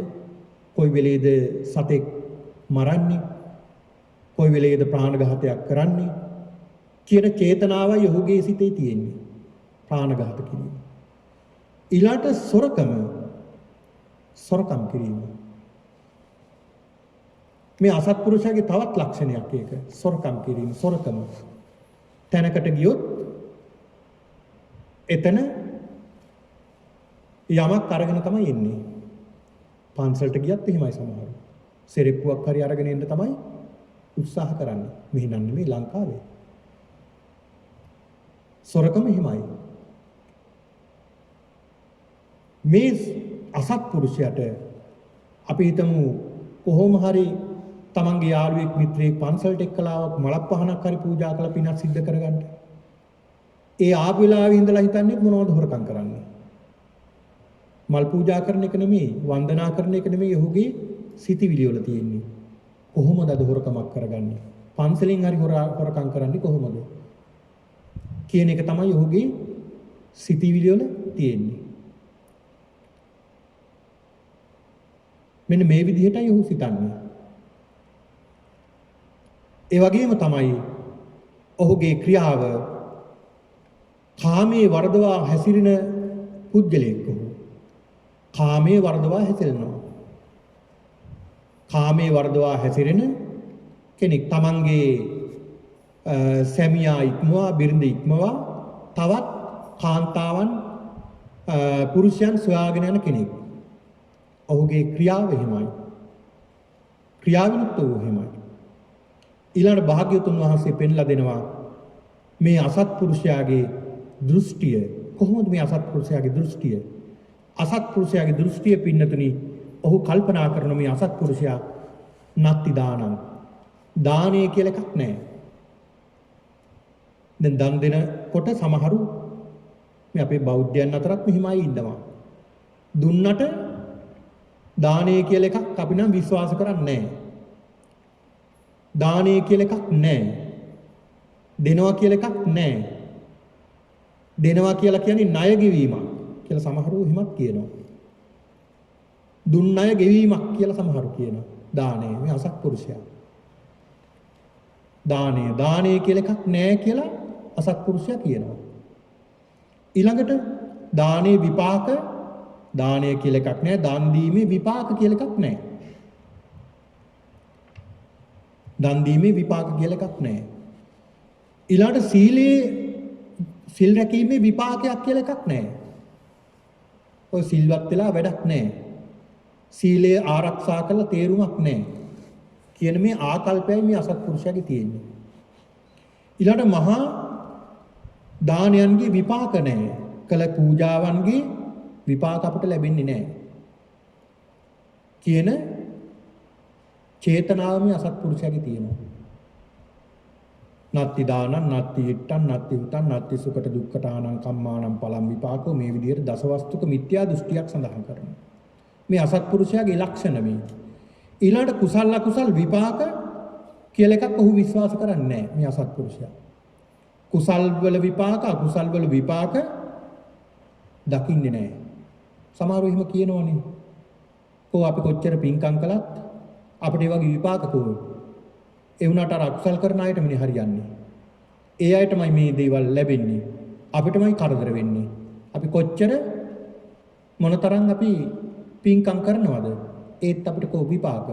A: කොයි වෙලේද සතෙක් මරන්නේ, කොයි වෙලේද ප්‍රාණඝාතයක් කරන්නේ කියන චේතනාවයි ඔහුගේ සිතේ තියෙන්නේ. ප්‍රාණඝාත කිරීම. ඊළාට සොරකම් කිරීම. මේ අසත්පුරුෂයාගේ තවත් ලක්ෂණයක් ඒක. සොරකම් කිරීම, සොරකම. තැනකට ගියොත් එතන යමක් අරගෙන තමයි එන්නේ. පන්සලට ගියත් එහෙමයි සමහරව. සෙරෙප්පුවක් හරි අරගෙන එන්න තමයි උත්සාහ කරන්නේ. මෙහි නම් නෙමෙයි ලංකාවේ. සොරකම එහෙමයි. මේ අසත්පුරුෂයාට අපි හිතමු කොහොම හරි තමන්ගේ යාළුවෙක් මිත්‍රයෙක් පන්සලට එක්කලාවක් මලක් පහනක් හරි පූජා කරලා පිනක් සිද්ධ කරගන්න. ඒ ආපු වෙලාවේ ඉඳලා හිතන්නේ මොනවද හොරකම් කරන්නේ? මල් පූජා කරන එක නෙමෙයි, වන්දනා කරන එක නෙමෙයි ඔහුගේ සිතිවිලි වල තියෙන්නේ. කොහොමද අද හොරකමක් කරගන්නේ? පන්සලෙන් හරි හොරකම් කරන්නේ කොහොමද? කියන එක තමයි ඔහුගේ සිතිවිලි වල තියෙන්නේ. මෙන්න මේ විදිහටයි ඔහු සිතන්නේ. ඒ වගේම තමයි ඔහුගේ ක්‍රියාව කාමයේ වර්ධවා හැසිරෙන පුද්ගලයෙක් ඔහු. කාමයේ වර්ධවා හැසිරෙනවා. කාමයේ වර්ධවා හැසිරෙන කෙනෙක් තමන්ගේ සැමියා ඉක්මවා බිරිඳ ඉක්මවා තවත් කාන්තාවන් පුරුෂයන් සොයාගෙන යන කෙනෙක්. ඔහුගේ ක්‍රියාව එහෙමයි. ක්‍රියාවිනුත් වූ එහෙමයි. ඊළඟ භාග්‍යවතුන් වහන්සේ පෙන්ලා දෙනවා මේ අසත්පුරුෂයාගේ දෘෂ්ටිය. කොහොමද මේ අසත්පුරුෂයාගේ දෘෂ්ටිය? අසත්පුරුෂයාගේ දෘෂ්ටිය පින්නතුනි ඔහු කල්පනා කරන මේ අසත්පුරුෂයා නත්ති දානං. දානය කියලා එකක් නැහැ. දැන් දන් දෙනකොට සමහරු මේ අපේ බෞද්ධයන් අතරත් මෙහිමයි ඉන්නවා. දුන්නට දානය කියලා එකක් අපි නම් විශ්වාස කරන්නේ නැහැ. දානය කියලා එකක් නැහැ. දෙනවා කියලා එකක් නැහැ. දෙනවා කියලා කියන්නේ ණය ගෙවීමක් කියලා සමහරු එහෙමත් කියනවා. දුන් ණය ගෙවීමක් කියලා සමහරු කියනවා. දානය මේ අසත්පුරුෂයා. දානය කියලා එකක් නැහැ කියලා අසත්පුරුෂයා කියනවා. ඊළඟට දානේ විපාක දානය කියලා එකක් නැහැ. දන් දීමේ විපාක කියලා එකක් නැහැ. දන් දීමේ විපාක කියලා එකක් නැහැ. ඊළඟට සිල් රැකීමේ විපාකයක් කියලා එකක් නැහැ. ඔය සිල්වත් වෙලා වැඩක් නැහැ. සීලය ආරක්ෂා කරලා තේරුමක් නැහැ. කියන මේ ආකල්පයයි මේ අසත්පුරුෂයාගේ තියෙන්නේ. ඊළඟට මහා දානයන්ගේ විපාක නැහැ. කළ පූජාවන්ගේ විපාක අපට ලැබෙන්නේ නැහැ. කියන චේතනාව මේ අසත්පුරුෂයාගේ තියෙනවා. නත්ති දානං නත්ති ඉට්ටං නත්ති උතං නත්ති සුකට දුක්ඛතානං කම්මානං පලං විපාකෝ මේ විදිහට දසවස්තුක මිත්‍යා දෘෂ්ටියක් සඳහන් කරනවා. මේ අසත්පුරුෂයාගේ ලක්ෂණ මේ. ඊළඟට කුසල අකුසල් විපාක කියලා එකක් ඔහු විශ්වාස කරන්නේ නැහැ මේ අසත්පුරුෂයා. කුසල් වල විපාක අකුසල් වල විපාක දකින්නේ නැහැ. සමහරව එහෙම කියනවනේ. අපි කොච්චර පින්කම් කළත් අපිට ඒ වගේ විපාක කොහොමද? ඒ වුණාට අර අකුසල් කරන අයටම නේ හරියන්නේ. ඒ අයටමයි මේ දේවල් ලැබෙන්නේ. අපිටමයි කරදර වෙන්නේ. අපි කොච්චර මොනතරම් අපි පින්කම් කරනවද? ඒත් අපිට කො විපාක.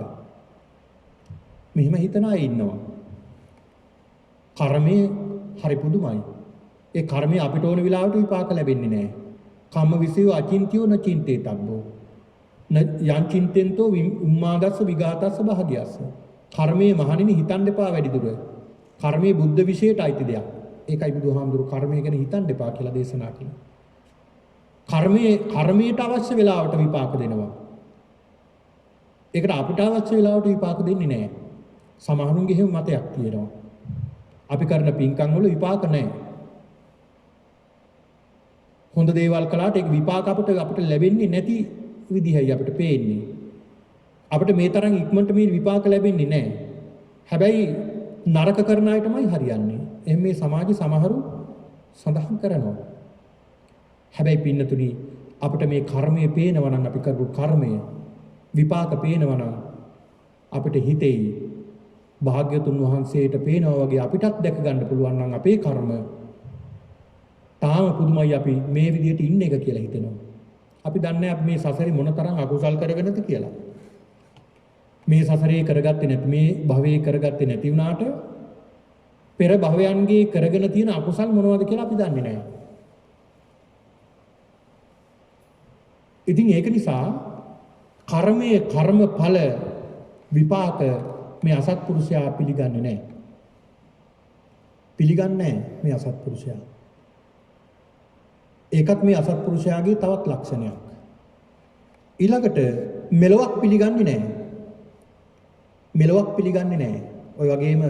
A: මෙහෙම හිතන අය ඉන්නවා. කර්මයේ හරි පුදුමයි. ඒ කර්මයේ අපිට ඕන වෙලාවට විපාක ලැබෙන්නේ නැහැ. කම්ම විසියෝ අචින්තියෝ න චින්තේතබ්බෝ. යං චින්තෙන්තෝ උම්මාදස්ස විඝාතස්ස භාග්‍යස්ස. කර්මයේ මහණෙනි හිතන්න එපා වැඩි දුර. කර්මයේ බුද්ධ විශේෂයට අයිති දෙයක්. ඒකයි බුදුහාමුදුරු කර්මය ගැන හිතන්න එපා කියලා දේශනා කළා. කර්මයට අවශ්‍ය වෙලාවට විපාක දෙනවා. ඒකට අපිට අවශ්‍ය වෙලාවට විපාක දෙන්නේ නැහැ. සමහරුන්ගේ එහෙම මතයක් තියෙනවා. අපි කරන පින්කම් වල විපාක නැහැ. හොඳ දේවල් කළාට ඒක විපාක අපිට ලැබෙන්නේ නැති විදිහයි අපිට පේන්නේ. අපිට මේ තරම් ඉක්මනට මේ විපාක ලැබෙන්නේ නැහැ. හැබැයි නරක කරන අයටමයි හරියන්නේ. එහෙනම් මේ සමාජයේ සමහරු සඳහන් කරනවා. හැබැයි පින්නතුනි අපිට මේ කර්මයේ පේනවා නම් අපි කරපු කර්මය විපාක පේනවා නම් අපිට හිතෙයි භාග්‍යතුන් වහන්සේට පේනවා වගේ අපිටත් දැක ගන්න පුළුවන් නම් අපේ කර්ම තාම පුදුමයි අපි මේ විදිහට ඉන්න එක කියලා හිතෙනවා. අපි දන්නේ අපි මේ සසරේ මොනතරම් අකුසල් කරගෙනද කියලා. මේ සසරේ කරගත්තේ නැති මේ භවයේ කරගත්තේ නැති වුණාට පෙර භවයන්ගේ කරගෙන තියෙන අකුසල් මොනවද කියලා අපි දන්නේ නැහැ. ඉතින් ඒක නිසා කර්මයේ කර්මඵල විපාක මේ අසත්පුරුෂයා පිළිගන්නේ නැහැ. පිළිගන්නේ නැහැ මේ අසත්පුරුෂයා. ඒකත් මේ අසත්පුරුෂයාගේ තවත් ලක්ෂණයක්. ඊළඟට මෙලොවක් පිළිගන්නේ නැහැ. මෙලොවක් පිළිගන්නේ නැහැ. ඔය වගේම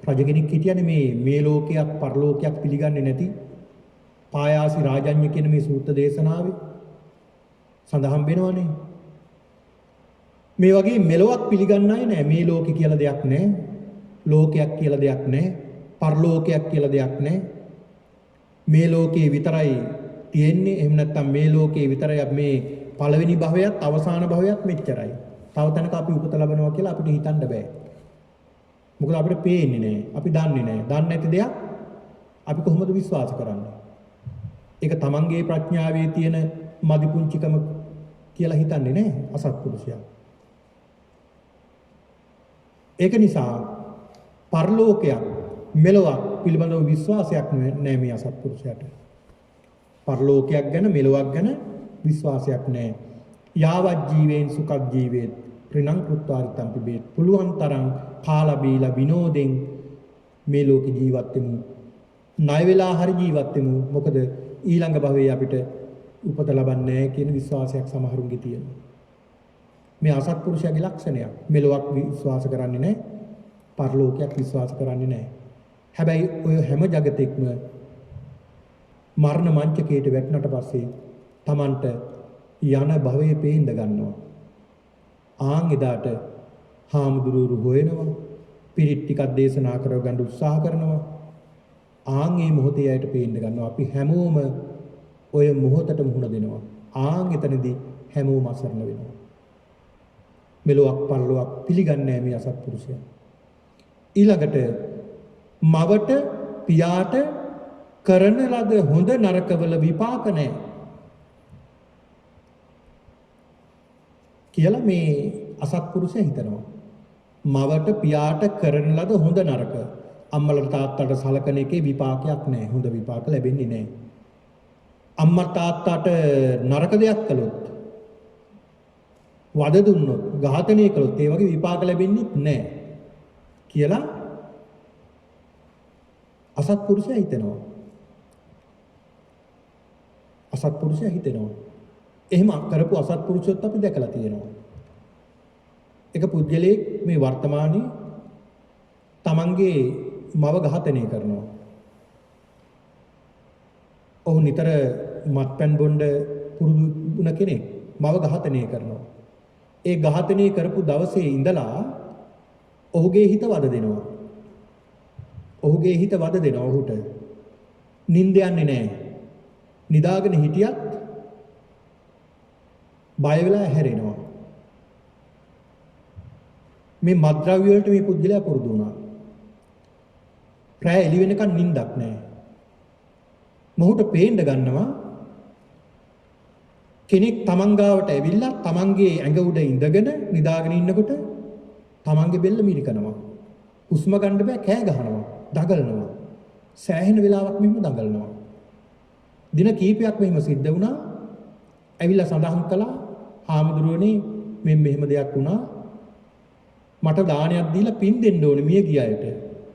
A: රජ කෙනෙක් හිටියනේ මේ ලෝකයක් පරලෝකයක් පිළිගන්නේ නැති පායාසි රාජඤ්ඤ කියන මේ සූත්‍ර දේශනාවේ සඳහන් වෙනවනේ. මේ වගේ මෙලොවක් පිළිගන්න අය නැහැ. මේ ලෝකේ කියලා දෙයක් නැහැ. ලෝකයක් කියලා දෙයක් නැහැ. පරලෝකයක් කියලා දෙයක් නැහැ. මේ ලෝකේ විතරයි තියෙන්නේ. එහෙම නැත්නම් මේ ලෝකේ විතරයි මේ පළවෙනි භවයත් අවසාන භවයත් මෙච්චරයි. තව තැනක අපි උපත ලබනවා කියලා අපිට හිතන්න බෑ. මොකද අපිට පේන්නේ නැහැ. අපි දන්නේ නැහැ. දන්නේ නැති දෙයක් අපි කොහොමද විශ්වාස කරන්නේ? ඒක තමන්ගේ ප්‍රඥාවේ තියෙන මදි පුංචිකම කියලා හිතන්නේ නැහැ අසත්පුරුෂයා. ඒක නිසා පරලෝකයක් මෙලොවක් පිළිබඳව විශ්වාසයක් නැහැ මේ අසත්පුරුෂයාට. පරලෝකයක් ගැන මෙලොවක් ගැන විශ්වාසයක් නැහැ. යාවත් ජීවේන් සුඛක් ජීවේත් ත්‍රිණං කෘත්වාරිතම් පිබේත්. පුළුවන් තරම් කාලා බීලා විනෝදෙන් මේ ලෝකේ ජීවත් වෙමු. ණය වෙලා හරි ජීවත් වෙමු. මොකද ඊළඟ භවයේ අපිට උපත ලබන්නේ නැහැ කියන විශ්වාසයක් සමහරුන්ගේ තියෙනවා. මේ අසත්පුරුෂයාගේ ලක්ෂණයක්. මෙලොවක් විශ්වාස කරන්නේ නැහැ. පරලෝකයක් විශ්වාස කරන්නේ නැහැ. හැබැයි ඔය හැම జగතෙක්ම මරණ මංචකයට වැටුණට පස්සේ Tamanට යන භවයේ පේන්න ගන්නවා. ආන් එදාට හාමුදුරුවරු හොයනවා. පිරිත් ටිකක් දේශනා කරගන්න උත්සාහ කරනවා. ආන් මේ මොහොතේ ඇයට පේන්න ගන්නවා. අපි හැමෝම ඔය මොහොතට මුහුණ දෙනවා. ආන් එතනදී හැමෝම අසරණ වෙනවා. මෙලොවක් පරලොවක් පිළිගන්නේ නැහැ මේ අසත්පුරුෂයා. ඊළඟට මවට පියාට කරන ලද හොඳ නරකවල විපාක නැහැ කියලා මේ අසත්පුරුෂයා හිතනවා. මවට පියාට කරන ලද හොඳ නරක අම්මලට තාත්තට සලකන එකේ විපාකයක් නැහැ. හොඳ විපාක ලැබෙන්නේ නැහැ. අම්මා තාත්තට නරක දෙයක් කළොත් වද දුන්නොත් ඝාතනය කළොත් ඒ වගේ විපාක ලැබෙන්නේ නැහැ කියලා අසත්පුරුෂයා හිතනවා. අසත්පුරුෂයා හිතනවා. එහෙම කරපු අසත්පුරුෂයොත් අපි දැකලා තියෙනවා. එක පුද්ගලයෙක් මේ වර්තමානයේ තමන්ගේ මව ඝාතනය කරනවා. ඔහු නිතර මත්පැන් බොන්න පුරුදු වුණ කෙනෙක් මව ඝාතනය කරනවා. ඒ ඝාතනය කරපු දවසේ ඉඳලා ඔහුගේ හිත වද දෙනවා. ඔහුගේ හිත වද දෙනවා ඔහුට. නිින්ද යන්නේ නැහැ. නිදාගෙන හිටියත් බය වෙලා හැරෙනවා. මේ මත්ද්‍රව්‍ය වලට මේ පුද්ගලයා පුරුදු වුණා. ප්‍රය එළි වෙනකන් නිින්දක් නැහැ. මොහුට පේන්න ගන්නවා කෙනෙක් තමන් ගාවට ඇවිල්ලා තමන්ගේ ඇඟ උඩ ඉඳගෙන නිදාගෙන ඉන්නකොට තමන්ගේ බෙල්ල මිරිකනවා. හුස්ම ගන්න බෑ කෑ ගහනවා, දඟලනවා. සෑහෙන වෙලාවක් මෙහෙම දඟලනවා. දින කීපයක් මෙහෙම සිද්ධ වුණා. ඇවිල්ලා සඳහන් කළා හාමුදුරුවනේ මෙහෙම දෙයක් වුණා. මට දානයක් දීලා පින් දෙන්න ඕනේ මිය ගිය අයට.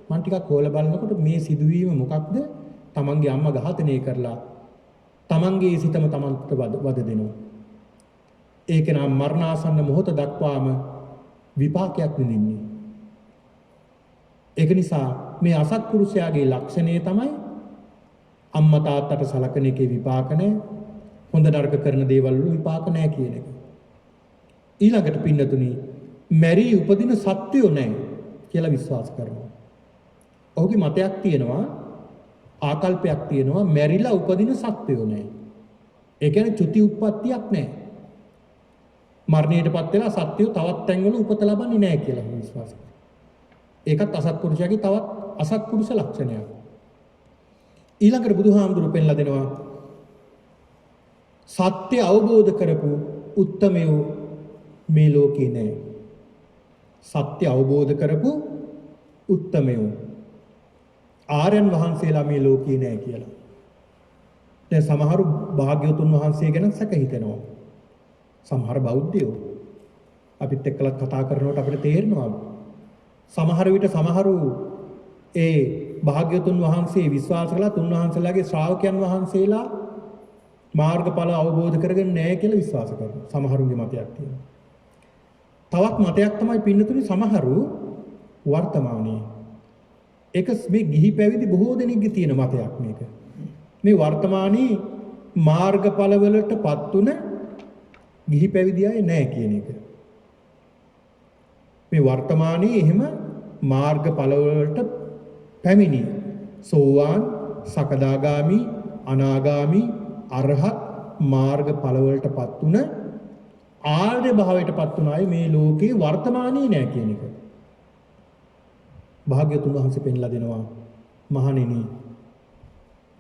A: මම ටිකක් හොයලා බලනකොට මේ සිදුවීම මොකක්ද? තමන්ගේ අම්මා ඝාතනය කරලා තමන්ගේ සිතම තමන්ට වද දෙනවා. ඒක නම් මරණාසන්න මොහොත දක්වාම විපාකයක් විඳින්නේ. ඒක නිසා මේ අසත්පුරුෂයාගේ ලක්ෂණය තමයි අම්මා තාත්තට සලකන එකේ විපාක නැහැ, හොඳ නරක කරන දේවල් වල විපාක නැහැ කියන එක. ඊළඟට පින්නතුනි මැරී උපදින සත්වයෝ නැහැ කියලා විශ්වාස කරනවා. ඔහුගේ මතයක් තියෙනවා, ආකල්පයක් තියෙනවා මැරිලා උපදින සත්වයෝ නැහැ. ඒ කියන්නේ චුති උප්පත්තියක් නැහැ. මරණයටපත් වෙලා සත්වයෝ තවත් තැන්වල උපත ලබන්නේ නැහැ කියලා විශ්වාස කරනවා. ඒකත් අසත්පුරුෂයාගේ තවත් අසත්පුරුෂ ලක්ෂණයක්. ඊළඟට බුදුහාමුදුරු පෙන්ලා දෙනවා සත්‍ය අවබෝධ කරපු උත්තමයෝ මේ ලෝකේ නැහැ. සත්‍ය අවබෝධ කරපු උත්තමයෝ ආර්යයන් වහන්සේලා මේ ලෝකේ නැහැ කියලා. දැන් සමහරු භාග්‍යවතුන් වහන්සේ ගැන සැක හිතෙනවා. සමහර බෞද්ධයෝ අපිත් එක්කලා කතා කරනකොට අපිට තේරෙනවා සමහර විට සමහරු ඒ භාග්‍යවතුන් වහන්සේ විශ්වාස කළා තුන්වහන්සේලාගේ ශ්‍රාවකයන් වහන්සේලා මාර්ගඵල අවබෝධ කරගෙන නැහැ කියලා විශ්වාස කරනවා. සමහරුන්ගේ මතයක් තියෙනවා. තවත් මතයක් තමයි පින්නතුනි සමහරු වර්තමානයේ ඒක මේ ගිහි පැවිදි බොහෝ දෙනෙක්ගේ තියෙන මතයක් මේක. මේ වර්තමානයේ මාර්ගඵල වලටපත් උන ගිහි පැවිදි අය නැහැ කියන එක. මේ වර්තමානයේ එහෙම මාර්ගඵල වලට පැමිණි සෝවාන්, සකදාගාමි, අනාගාමි, අරහත් මාර්ගඵල වලටපත් උන ආර්ය භාවයටපත් උන අය මේ ලෝකේ වර්තමානයේ නැහැ කියන එක. භාග්‍යතුන් වහන්සේ පෙන්ලා දෙනවා මහණෙනි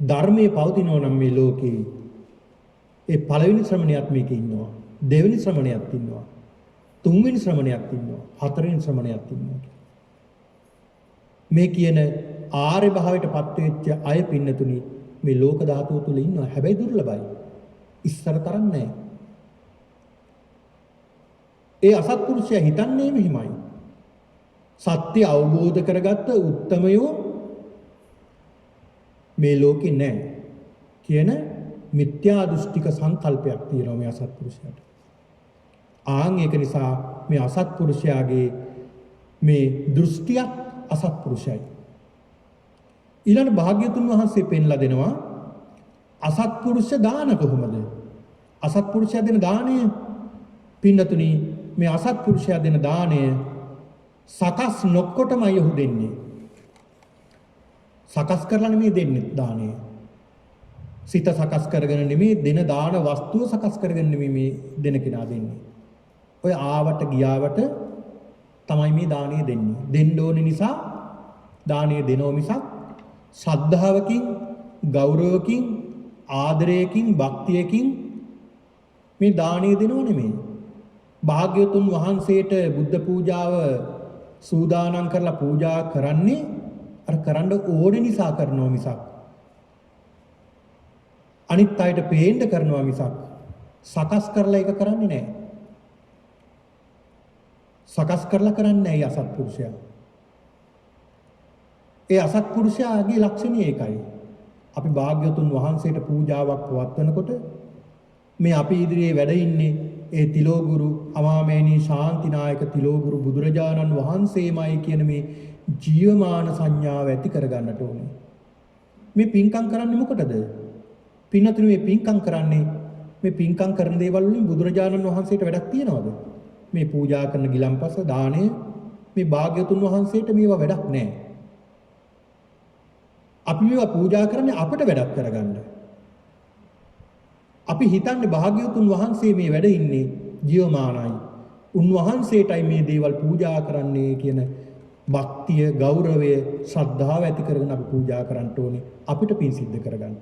A: ධර්මයේ පවතිනවා නම් මේ ලෝකේ ඒ පළවෙනි ශ්‍රමණයත් මේකේ ඉන්නවා, දෙවෙනි ශ්‍රමණයත් ඉන්නවා, තුන්වෙනි ශ්‍රමණයත් ඉන්නවා, හතරවෙනි ශ්‍රමණයත් ඉන්නවා. මේ කියන ආර්ය භාවයටපත් වෙච්ච අය පින්නතුනි මේ ලෝක ධාතුව තුල ඉන්නවා. හැබැයි දුර්ලභයි. ඉස්සර තරම් නැහැ. ඒ අසත්පුරුෂයා හිතන්නේ මෙහිමයි. සත්‍ය අවබෝධ කරගත්ත උත්තමයෝ මේ ලෝකේ නැහැ කියන මිත්‍යා දෘෂ්ටික සංකල්පයක් තියෙනවා මේ අසත්පුරුෂයාට. ආන් ඒක නිසා මේ අසත්පුරුෂයාගේ මේ දෘෂ්ටියක් අසත්පුරුෂයයි. ඊළඟ භාග්‍යතුන් වහන්සේ පෙන්ලා දෙනවා අසත්පුරුෂ දාන කොහොමද? අසත්පුරුෂයා දෙන දාණය පින්නතුනි මේ අසත්පුරුෂයා දෙන දාණය සකස් නොකොටමයි ඔහු දෙන්නේ. සකස් කරලා නෙමෙයි දෙන්නේ දාණය. සිත සකස් කරගෙන නෙමෙයි දෙන දාන වස්තුව සකස් කරගෙන නෙමෙයි මේ දෙන කෙනා දෙන්නේ. ඔය ආවට ගියාවට තමයි මේ දාණය දෙන්නේ. දෙන්න ඕන නිසා දාණය දෙනව මිසක් ශ්‍රද්ධාවකින්, ගෞරවකින්, ආදරයකින්, භක්තියකින් මේ දාණය දෙනව නෙමෙයි. භාග්‍යවතුන් වහන්සේට බුද්ධ පූජාව සූදානම් කරලා පූජා කරන්නේ අර කරන්න ඕන නිසා කරනවා මිසක් අනිත් අයට පේන්න කරනවා මිසක් සකස් කරලා ඒක කරන්නේ නැහැ. සකස් කරලා කරන්නේ නැහැ අසත්පුරුෂයා. ඒ අසත්පුරුෂයාගේ ලක්ෂණය ඒකයි. අපි භාග්‍යවතුන් වහන්සේට පූජාවක් පවත්වනකොට මේ අපි ඉදිරියේ වැඩ ඉන්නේ ඒ තිලෝගුරු අමාමේනී ශාන්තිනායක තිලෝගුරු බුදුරජාණන් වහන්සේමයි කියන මේ ජීවමාන සංඥාව ඇති කරගන්නට ඕනේ. මේ පින්කම් කරන්නේ මොකටද? පින්නතුනි මේ පින්කම් කරන්නේ මේ පින්කම් කරන දේවල් වලින් බුදුරජාණන් වහන්සේට වැඩක් තියනවද? මේ පූජා කරන ගිලම්පස දාණය මේ භාග්‍යවතුන් වහන්සේට මේවා වැඩක් නැහැ. අපි මේවා පූජා කරන්නේ අපට වැඩක් කරගන්න. අපි හිතන්නේ භාග්‍යවතුන් වහන්සේ මේ වැඩ ඉන්නේ ජීවමානයි. උන්වහන්සේටයි මේ දේවල් පූජා කරන්නේ කියන භක්තිය, ගෞරවය, ශ්‍රද්ධාව ඇති කරගෙන අපි පූජා කරන්න ඕනේ. අපිට පින් සිද්ධ කරගන්න.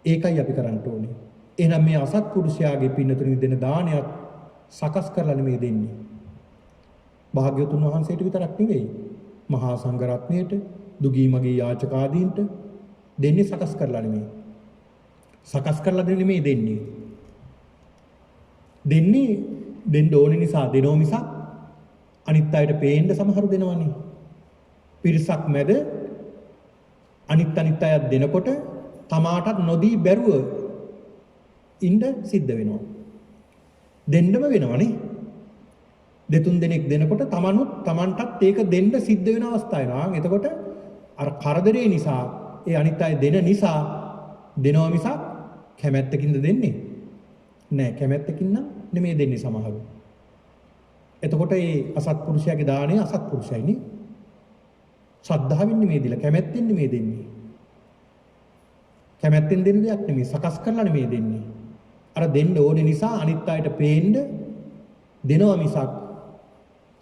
A: ඒකයි අපි කරන්න ඕනේ. එහෙනම් මේ අසත්පුරුෂයාගේ පින්නතුනි දෙන දානයක් සකස් කරලා නෙමෙයි දෙන්නේ. භාග්‍යවතුන් වහන්සේට විතරක් නෙවෙයි. මහා සංඝරත්නයට, දුගී මගේ යාචකාදීන්ට දෙන්නේ සකස් කරලා නෙමෙයි. සකස් කරලා නෙමෙයි දෙන්නේ. දෙන්නේ දෙන්න ඕන නිසා දෙනෝ මිසක් අනිත් අයට පේන්න සමහරු දෙනවනේ. පිරිසක් මැද අනිත් අයත් දෙනකොට තමාටත් නොදී බැරුව ඉන්න සිද්ධ වෙනවා. දෙන්නම වෙනවනේ. දෙතුන් දෙනෙක් දෙනකොට තමන්ටත් ඒක දෙන්න සිද්ධ වෙන අවස්ථා වෙනවා. එතකොට අර කරදරේ නිසා ඒ අනිත් අය දෙන නිසා දෙනවා මිසක් කැමැත්තකින්ද දෙන්නේ නෑ. කැමැත්තකින් නම් නෙමෙයි දෙන්නේ සමහරව. එතකොට මේ අසත්පුරුෂයාගේ දාණය අසත්පුරුෂයිනේ. ශ්‍රද්ධාවෙන් නෙමෙයි දීලා කැමැත්තෙන් නෙමෙයි දෙන්නේ. කැමැත්තෙන් දෙන දෙයක් නෙමෙයි, සකස් කරලා නෙමෙයි දෙන්නේ. අර දෙන්න ඕනේ නිසා අනිත් අයට පේන්න දෙනවා මිසක්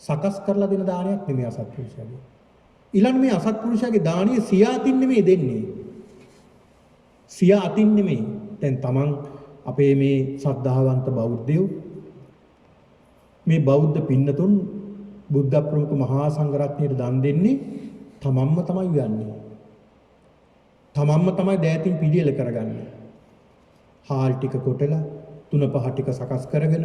A: සකස් කරලා දෙන දානයක් නෙමෙයි අසත්පුරුෂයාගේ. ඊළඟ මේ අසත්පුරුෂයාගේ දාණය සියා අතින් නෙමෙයි දෙන්නේ. සියා අතින් නෙමෙයි. දැන් තමන් අපේ මේ ශ්‍රද්ධාවන්ත බෞද්ධයෝ මේ බෞද්ධ පින්නතුන් බුද්ධ ප්‍රමුඛ මහා සංඝරත්නයට දන් දෙන්නේ තමන්ම තමයි යන්නේ. තමන්ම තමයි දෑතින් පිළියෙල කරගන්නේ. හාල් ටික කොටලා තුන පහ ටික සකස් කරගෙන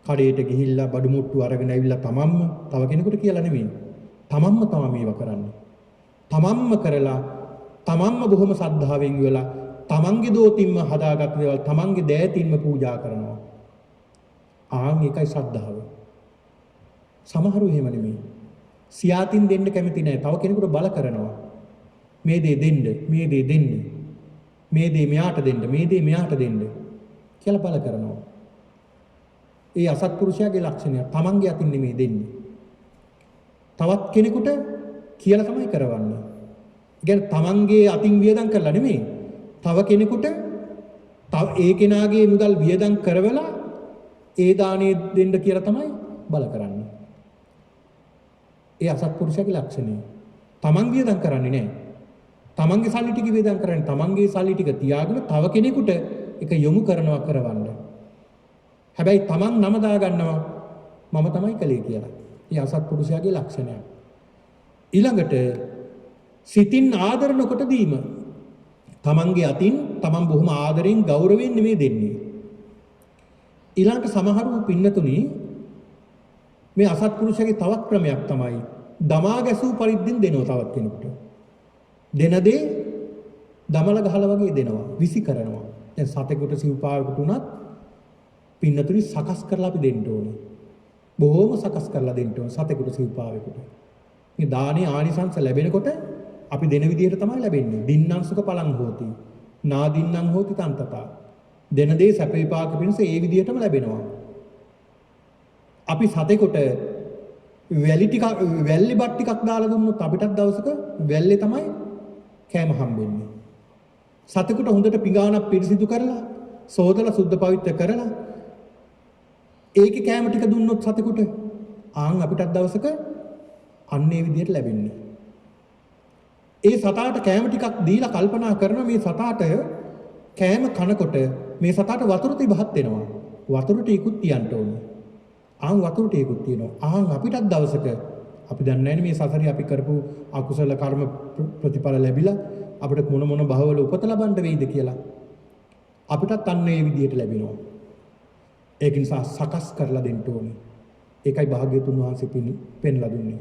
A: කඩේට ගිහිල්ලා බඩු මුට්ටු අරගෙන ඇවිල්ලා තමන්ම තව කෙනෙකුට කියලා නෙමෙයි. තමන්ම තමයි මේවා කරන්නේ. තමන්ම කරලා තමන්ම බොහොම ශ්‍රද්ධාවෙන් ඉවලා තමන්ගේ දෝතින්ම හදාගත් දේවල් තමන්ගේ දෑතින්ම පූජා කරනවා. ආන් ඒකයි ශ්‍රද්ධාව. සමහරු එහෙම නෙමෙයි. සියාතින් දෙන්න කැමති නැහැ. තව කෙනෙකුට බල කරනවා. මේ දේ දෙන්න, මේ දේ දෙන්න. මේ දේ මෙයාට දෙන්න, මේ දේ මෙයාට දෙන්න කියලා බල කරනවා. ඒ අසත්පුරුෂයාගේ ලක්ෂණය. තමන්ගේ අතින් නෙමෙයි දෙන්නේ. තවත් කෙනෙකුට කියලා තමයි කරවන්නේ. ඒ කියන්නේ තමන්ගේ අතින් වියදම් කරලා නෙමෙයි. තව කෙනෙකුට ඒ කෙනාගේ මුදල් වියදම් කරවලා ඒ දානේ දෙන්න කියලා තමයි බල කරන්නේ. ඒ අසත්පුරුෂයාගේ ලක්ෂණය. තමන් වියදම් කරන්නේ නැහැ. තමන්ගේ සල්ලි ටික වියදම් කරන්නේ. තමන්ගේ සල්ලි ටික තියාගෙන තව කෙනෙකුට ඒක යොමු කරනවා කරවන්න. හැබැයි තමන් නම දා ගන්නවා මම තමයි කළේ කියලා. ඒ අසත්පුරුෂයාගේ ලක්ෂණය. ඊළඟට සිතින් ආදර නොකොට දීම. තමන්ගේ අතින් තමන් බොහොම ආදරෙන් ගෞරවයෙන් නෙමෙයි දෙන්නේ. ඊළඟට සමහරු පින්නතුනි මේ අසත්පුරුෂයාගේ තවත් ක්‍රමයක් තමයි දමා ගැසූ පරිද්දෙන් දෙනවා තවත් කෙනෙකුට. දෙන දේ දමල ගහලා වගේ දෙනවා, විසි කරනවා. දැන් සතෙකුට සිව්පාවකට උනත් පින්නතුනි සකස් කරලා අපි දෙන්න ඕනේ. බොහොම සකස් කරලා දෙන්න ඕනේ සතෙකුට සිව්පාවෙකුට. මේ දානේ ආනිසංස ලැබෙනකොට අපි දෙන විදිහට තමයි ලැබෙන්නේ. දින්නම් සුඛ පලං හෝති. නාදින්නම් හෝති තන්තතා. දෙන දේ සැප විපාක පිණිස ඒ විදිහටම ලැබෙනවා. අපි සතෙකුට වැල්ලි බත් ටිකක් දාලා දුන්නොත් අපිටත් දවසක වැල්ලේ තමයි කෑම හම්බෙන්නේ. සතෙකුට හොඳට පිඟානක් පිරිසිදු කරලා සෝදලා සුද්ධ පවිත්‍ර කරලා ඒකේ කෑම ටික දුන්නොත් සතෙකුට ආන් අපිටත් දවසක අන්න ඒ විදිහට ලැබෙන්නේ. ඒ සතාට කෑම ටිකක් දීලා කල්පනා කරනවා මේ සතාට කෑම කනකොට මේ සතාට වතුර තිබහත් වෙනවා. වතුර ටිකුත් තියන්න ඕනේ. ආන් වතුර ටිකුත් තියෙනවා. ආන් අපිටත් දවසක අපි දන්නේ නැහැ මේ සසරේ අපි කරපු අකුසල කර්ම ප්‍රතිඵල ලැබිලා අපිට මොන මොන භවවල උපත ලබන්න වෙයිද කියලා. අපිටත් අන්න ඒ විදිහට ලැබෙනවා. ඒක නිසා සකස් කරලා දෙන්න ඕනේ. ඒකයි භාග්‍යතුන් වහන්සේ පෙන්ලා දුන්නේ.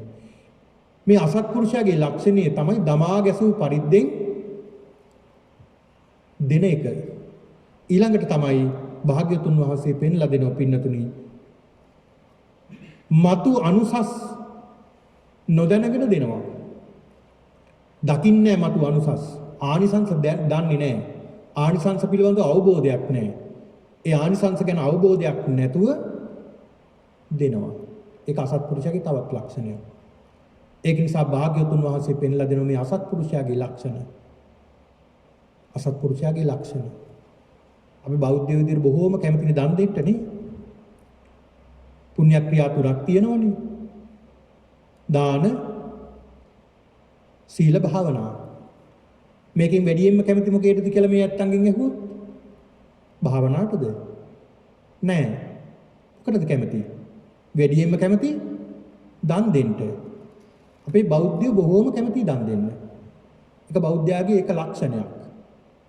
A: මේ අසත්පුරුෂයාගේ ලක්ෂණය තමයි දමා ගැසූ පරිද්දෙන් දෙන එක. ඊළඟට තමයි භාග්‍යතුන් වහන්සේ පෙන්ලා දෙනවා පින්නතුනි. මතු අනුසස් නොදැනගෙන දෙනවා. දකින්නේ මතු අනුසස්. ආනිසංස දන්නේ නැහැ. ආනිසංස පිළිබඳව අවබෝධයක් නැහැ. ඒ ආනිසංස ගැන අවබෝධයක් නැතුව දෙනවා. ඒක අසත්පුරුෂයාගේ තවත් ලක්ෂණයක්. ඒක නිසා භාග්‍යවතුන් වහන්සේ පෙන්ලා දෙන මේ අසත්පුරුෂයාගේ ලක්ෂණ. අසත්පුරුෂයාගේ ලක්ෂණ. අපි බෞද්ධ විදිහට බොහෝම කැමතිනේ දන් දෙන්න නේ. පුණ්‍ය ක්‍රියා තුනක් තියෙනවනේ. දාන, සීල, භාවනා. මේකෙන් වැඩියෙන්ම කැමති මොකේද කියලා මේ ඇත්තන්ගෙන් අහුවොත් භාවනාවටද? නෑ. මොකටද කැමති? වැඩියෙන්ම කැමති දන් දෙන්න. අපේ බෞද්ධයෝ බොහෝම කැමති දන් දෙන්න. ඒක බෞද්ධයාගේ එක ලක්ෂණයක්.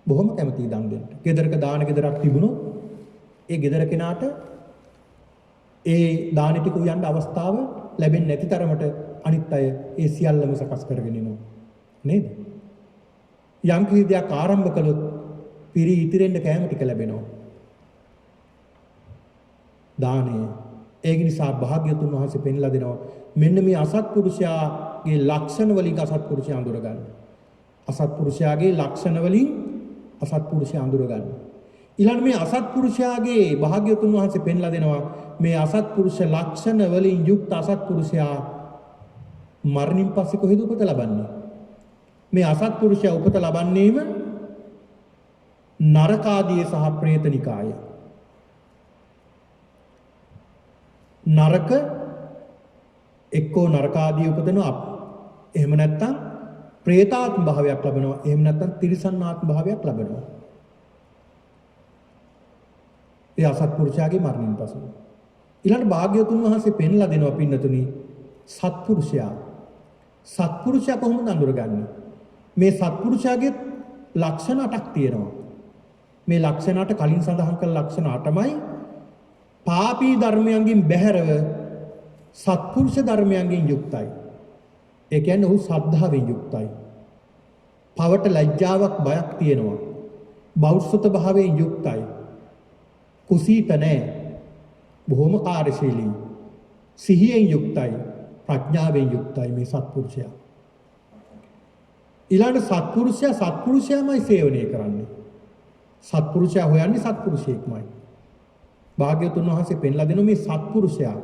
A: බොහොම කැමති දන් දෙන්න. ගෙදරක දාන ගෙදරක් තිබුණොත් ඒ ගෙදර කෙනාට ඒ දාන ටික උයන්න අවස්ථාව ලැබෙන්නේ නැති තරමට අනිත් අය ඒ සියල්ලම සකස් කරගෙන ඉනවා. නේද? යම් කිසි දෙයක් ආරම්භ කළොත් පිරී ඉතිරෙන්න කෑම ටික ලැබෙනවා. දානය. ඒක නිසා භාග්‍යතුන් වහන්සේ පෙන්ලා දෙනවා මෙන්න මේ අසත්පුරුෂයාගේ ලක්ෂණ වලින් අසත්පුරුෂයා අඳුර ගන්න. අසත්පුරුෂයාගේ ලක්ෂණ වලින් අසත්පුරුෂයා අඳුර ගන්න. ඊළඟ මේ අසත්පුරුෂයාගේ භාග්‍යතුන් වහන්සේ පෙන්ලා දෙනවා මේ අසත්පුරුෂ ලක්ෂණ වලින් යුක්ත අසත්පුරුෂයා මරණින් පස්සේ කොහෙද උපත ලබන්නේ? මේ අසත්පුරුෂයා උපත ලබන්නේම නරකාදී සහ പ്രേතනිකාය. නරක එක්කෝ නරකාදී උපදිනවා. එහෙම නැත්නම් പ്രേතාත්ම භාවයක් ලබනවා. එහෙම නැත්නම් තිරිසන්නාත්ම භාවයක් ලබනවා. ඒ අසත්පුරුෂයාගේ මරණින් පසු. ඊළඟ භාග්‍යවතුන් වහන්සේ පෙන්ලා දෙනවා පින්නතුනි සත්පුරුෂයා. සත්පුරුෂයා කොහොමද අඳුරගන්නේ? මේ සත්පුරුෂයාගේ ලක්ෂණ 8ක් තියෙනවා. මේ ලක්ෂණ 8 කලින් සඳහන් කළ ලක්ෂණ 8මයි පාපී ධර්මයන්ගෙන් බැහැරව සත්පුරුෂ ධර්මයන්ගෙන් යුක්තයි. ඒ කියන්නේ ඔහු ශ්‍රද්ධාවෙන් යුක්තයි. පවට ලැජ්ජාවක් බයක් තියෙනවා. බෞද්ධ භාවයෙන් යුක්තයි. කුසීත නැහැ. බොහොම කාර්යශීලී. සිහියෙන් යුක්තයි. ප්‍රඥාවෙන් යුක්තයි මේ සත්පුරුෂයා. ඊළඟ සත්පුරුෂයාමයි සේවනය කරන්නේ. සත්පුරුෂයා හොයන්නේ සත්පුරුෂයෙක්මයි. භාග්‍යවතුන් වහන්සේ පෙන්ලා දෙන මේ සත්පුරුෂයා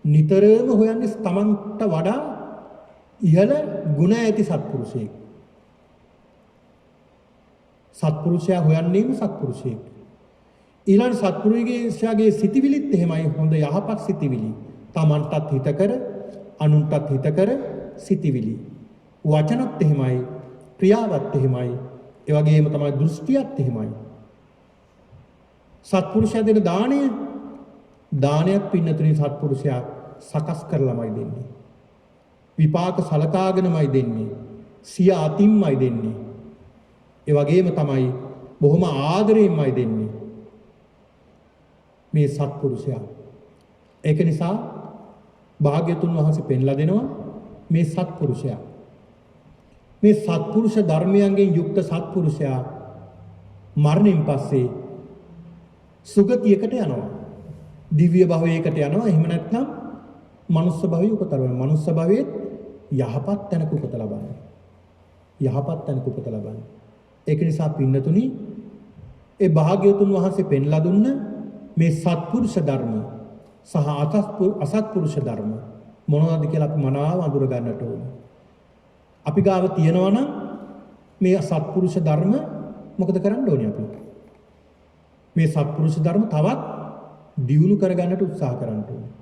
A: නිතරම හොයන්නේ තමන්ට වඩා ඉහළ ගුණ ඇති සත්පුරුෂයෙක්. සත්පුරුෂයා හොයන්නේම සත්පුරුෂයෙක්. ඊළඟ සත්පුරුෂයාගේ සිතිවිලිත් එහෙමයි හොඳ යහපත් සිතිවිලි. තමන්ටත් හිතකර අනුන්ටත් හිතකර සිතිවිලි. වචනත් එහෙමයි ක්‍රියාවත් එහෙමයි. ඒ වගේම තමයි දෘෂ්ටියත් එහෙමයි. සත්පුරුෂයා දෙන දානයක් පින්නතුනි සත්පුරුෂයා සකස් කරලාමයි දෙන්නේ. විපාක සලකාගෙනමයි දෙන්නේ. සිය අතින්මයි දෙන්නේ. ඒ වගේම තමයි බොහොම ආදරයෙන්මයි දෙන්නේ. මේ සත්පුරුෂයා. ඒක නිසා භාග්‍යතුන් වහන්සේ පෙන්ලා දෙනවා මේ සත්පුරුෂයා. මේ සත්පුරුෂ ධර්මයන්ගෙන් යුක්ත සත්පුරුෂයා මරණයෙන් පස්සේ සුගතියකට යනවා. දිව්‍ය භවයකට යනවා. එහෙම නැත්නම් මනුස්ස භවයේ උපත ලබනවා. මනුස්ස භවයේ යහපත් තැනක උපත ලබනවා. යහපත් තැනක උපත ලබනවා. ඒක නිසා පින්නතුනි ඒ භාග්‍යවතුන් වහන්සේ පෙන්ලා දුන්න මේ සත්පුරුෂ ධර්ම සහ අසත්පුරුෂ ධර්ම මොනවද කියලා අපි මනාව අඳුර ගන්නට ඕනේ. අපි ගාව තියෙනවා නම් මේ සත්පුරුෂ ධර්ම මොකද කරන්න ඕනේ අපි? මේ සත්පුරුෂ ධර්ම තවත් දියුණු කරගන්නට උත්සාහ කරන්න ඕනේ.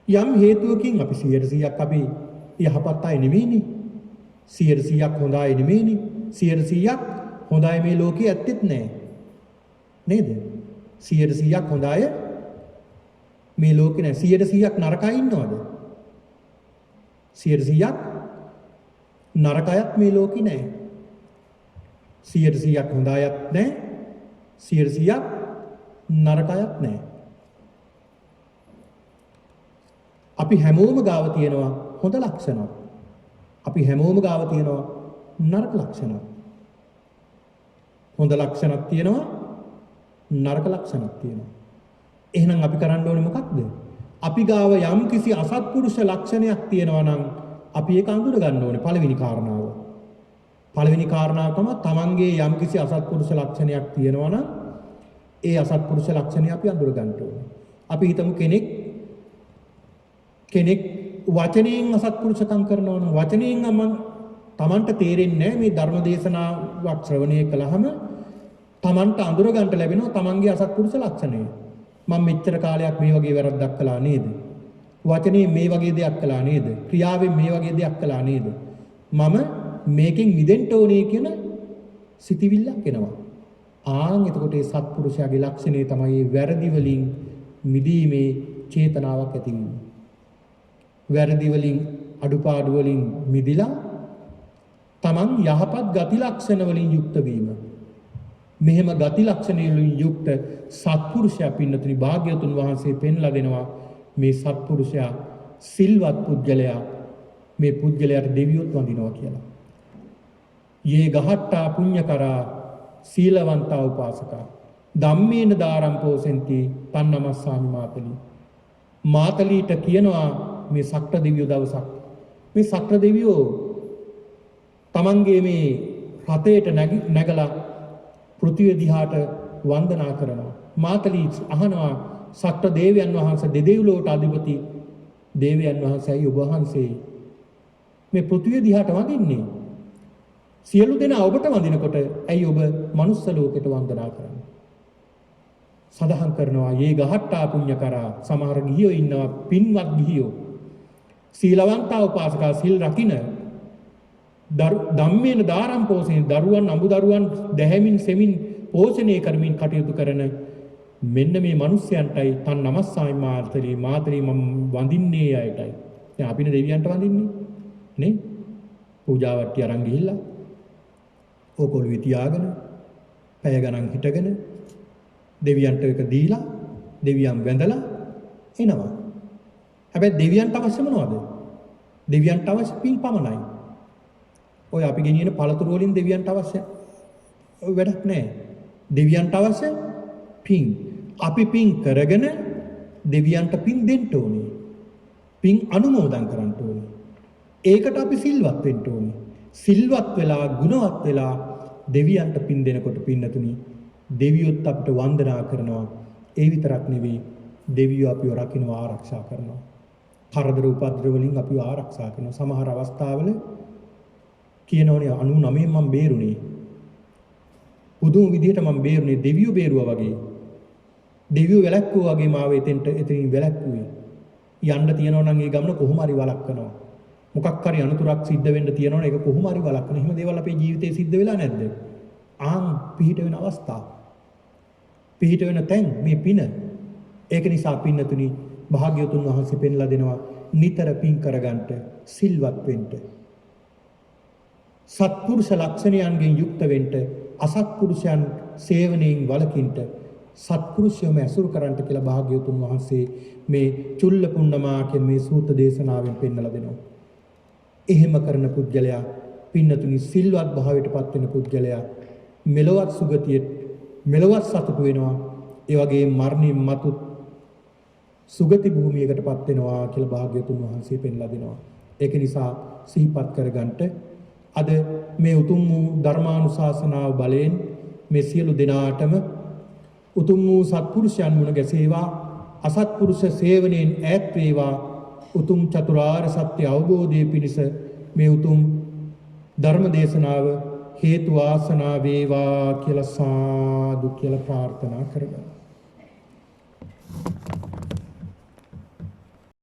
A: යම් හේතුවකින් අපි 100%ක් අපි යහපත් අය නෙමෙයිනේ. 100%ක් හොඳ අය නෙමෙයිනේ. 100%ක් හොඳ අය මේ ලෝකේ ඇත්තෙත් නැහැ. නේද? 100%ක් හොඳ අය මේ ලෝකේ නැහැ. 100%ක් නරක අය ඉන්නවද? 100%ක් නරක අයත් මේ ලෝකේ නැහැ. 100%ක් හොඳ අයත් නැහැ. 100%ක් නරක අයත් නැහැ. අපි හැමෝම ගාව තියෙනවා හොඳ ලක්ෂණ. අපි හැමෝම ගාව තියෙනවා නරක ලක්ෂණ. හොඳ ලක්ෂණක් තියෙනවා නරක ලක්ෂණක් තියෙනවා. එහෙනම් අපි කරන්න ඕනේ මොකක්ද? අපි ගාව යම් කිසි අසත්පුරුෂ ලක්ෂණයක් තියෙනවා නම් අපි ඒක අඳුර ගන්න ඕනේ. පළවෙනි කාරණාව. පළවෙනි කාරණාව තමයි තමන්ගේ යම් කිසි අසත්පුරුෂ ලක්ෂණයක් තියෙනවා නම් ඒ අසත්පුරුෂ ලක්ෂණය අපි අඳුර ගන්න ඕනේ. අපි හිතමු කෙනෙක් වචනයෙන් අසත්පුරුෂකම් කරනවා නම් වචනයෙන් තමන්ට තේරෙන්නේ නැහැ මේ ධර්ම දේශනාවක් ශ්‍රවණය කළාම තමන්ට අඳුර ගන්නට ලැබෙනවා තමන්ගේ අසත්පුරුෂ ලක්ෂණය. මම මෙච්චර කාලයක් මේ වගේ වැරද්දක් කළා නේද? වචනේ මේ වගේ දෙයක් කළා නේද? ක්‍රියාවෙන් මේ වගේ දෙයක් කළා නේද? මම මේකෙන් මිදෙන්න ඕනේ කියන සිතිවිල්ලක් එනවා. එතකොට ඒ සත්පුරුෂයාගේ ලක්ෂණය තමයි වැරදි වලින් මිදීමේ චේතනාවක් ඇතිවීම. වැරදි වලින් අඩුපාඩු වලින් මිදිලා තමන් යහපත් ගති ලක්ෂණ වලින් යුක්ත වීම. මෙහෙම ගති ලක්ෂණ වලින් යුක්ත සත්පුරුෂයා පින්නතුනි භාග්‍යවතුන් වහන්සේ පෙන්ලා දෙනවා මේ සත්පුරුෂයා සිල්වත් පුද්ගලයා මේ පුද්ගලයාට දෙවියොත් වඳිනවා කියලා. යේ ගහට්ටා පුඤ්ඤකරා සීලවන්තා උපාසකා ධම්මේන දාරම් පෝසෙන්ති තන් නමස්සාමි මාතලී. මාතලීට කියනවා මේ සක්‍ර දෙවියෝ දවසක් මේ සක්‍ර දෙවියෝ තමන්ගේ මේ රථයට නැගලා පෘථිවිය දිහාට වන්දනා කරනවා. මාතලී අහනවා සක්‍ර දේවයන් වහන්සේ දෙදෙව්ලොවට අධිපති දේවයන් වහන්සේයි ඔබ වහන්සේ මේ පෘථිවිය දිහාට වඳින්නේ. සියලු දෙනා ඔබට වඳිනකොට ඇයි ඔබ මනුස්ස ලෝකෙට වන්දනා කරන්නේ? සඳහන් කරනවා යේ ගහට්ටා පුඤ්ඤකරා සමහර ගිහියෝ ඉන්නවා පින්වත් ගිහියෝ සීලවන්තා උපාසකා සිල් රකින්න ධම්මේන දාරම් පෝෂණය දරුවන් අඹ දරුවන් දැහැමින් සෙමින් පෝෂණය කරමින් කටයුතු කරන මෙන්න මේ මිනිස්යන්ටයි තන් නමස්සාමි මාතලී මම වඳින්නේ අයටයි. දැන් අපිනේ දෙවියන්ට වඳින්නේ නේ? පූජාවට්ටි අරන් ගිහිල්ලා ඕකොළුවේ තියාගෙන පැය ගණන් හිටගෙන දෙවියන්ට එක දීලා දෙවියන් වැඳලා එනවා. හැබැයි දෙවියන්ට අවශ්‍ය මොනවද? දෙවියන්ට අවශ්‍ය පින් පමණයි. ඔය අපි ගෙනියන පළතුරු වලින් දෙවියන්ට අවශ්‍ය වැඩක් නැහැ. දෙවියන්ට අවශ්‍ය පින්. අපි පින් කරගෙන දෙවියන්ට පින් දෙන්න ඕනේ. පින් අනුමෝදන් කරන්න ඕනේ. ඒකට අපි සිල්වත් වෙන්න ඕනේ. සිල්වත් වෙලා ගුණවත් වෙලා දෙවියන්ට පින් දෙනකොට පින්නතුනි දෙවියොත් අපිට වන්දනා කරනවා. ඒ විතරක් නෙවෙයි දෙවියෝ අපිව රකින්නවා ආරක්ෂා කරනවා. කරදර උපද්‍රව වලින් අපිව ආරක්ෂා කරනවා. සමහර අවස්ථාවල කියනෝනේ 99 මම බේරුණේ. පුදුම විදිහට මම බේරුණේ දෙවියෝ බේරුවා වගේ. දෙවියෝ වැළැක්වුවා වගේ මාව එතනින් වැළැක්වුවේ. යන්න තියනවා නම් ඒ ගමන කොහොම හරි වළක්වනවා. මොකක් හරි අනතුරක් සිද්ධ වෙන්න තියනවනේ ඒක කොහොම හරි වළක්වන. එහෙම දේවල් අපේ ජීවිතේ සිද්ධ වෙලා නැද්ද? පිහිට වෙන අවස්ථා. පිහිට වෙන තැන් මේ පින. ඒක නිසා පින්නතුනි භාග්‍යවතුන් වහන්සේ පෙන්ලා දෙනවා නිතර පින් කරගන්නට සිල්වත් වෙන්න. සත්පුරුෂ ලක්ෂණයන්ගෙන් යුක්ත වෙන්න අසත්පුරුෂයන් සේවනයෙන් වළකින්න සත්පුරුෂයෝම ඇසුරු කරන්නට කියලා භාග්‍යවතුන් වහන්සේ මේ චුල්ල පුන්නමා කියන මේ සූත්‍ර දේශනාවෙන් පෙන්වලා දෙනවා. එහෙම කරන පුද්ගලයා පින්නතුනි සිල්වත් භාවයට පත් වෙන පුද්ගලයා මෙලොවත් සුගතියට මෙලොවත් සතුටු වෙනවා. ඒ වගේම මරණින් මතු සුගති භූමියකට පත් වෙනවා කියලා භාග්‍යවතුන් වහන්සේ පෙන්ලා දෙනවා. ඒක නිසා සිහිපත් කරගන්නට අද මේ උතුම් වූ ධර්මානුශාසනාව බලයෙන් මේ සියලු දෙනාටම උතුම් වූ සත්පුරුෂයන් මුණ ගැසේවා. අසත්පුරුෂ සේවනයෙන් ඈත් වේවා. උතුම් චතුරාර්ය සත්‍ය අවබෝධයේ පිණිස මේ උතුම් ධර්ම දේශනාව හේතු වාසනා වේවා කියලා සාදු කියලා ප්‍රාර්ථනා කරගන්නවා.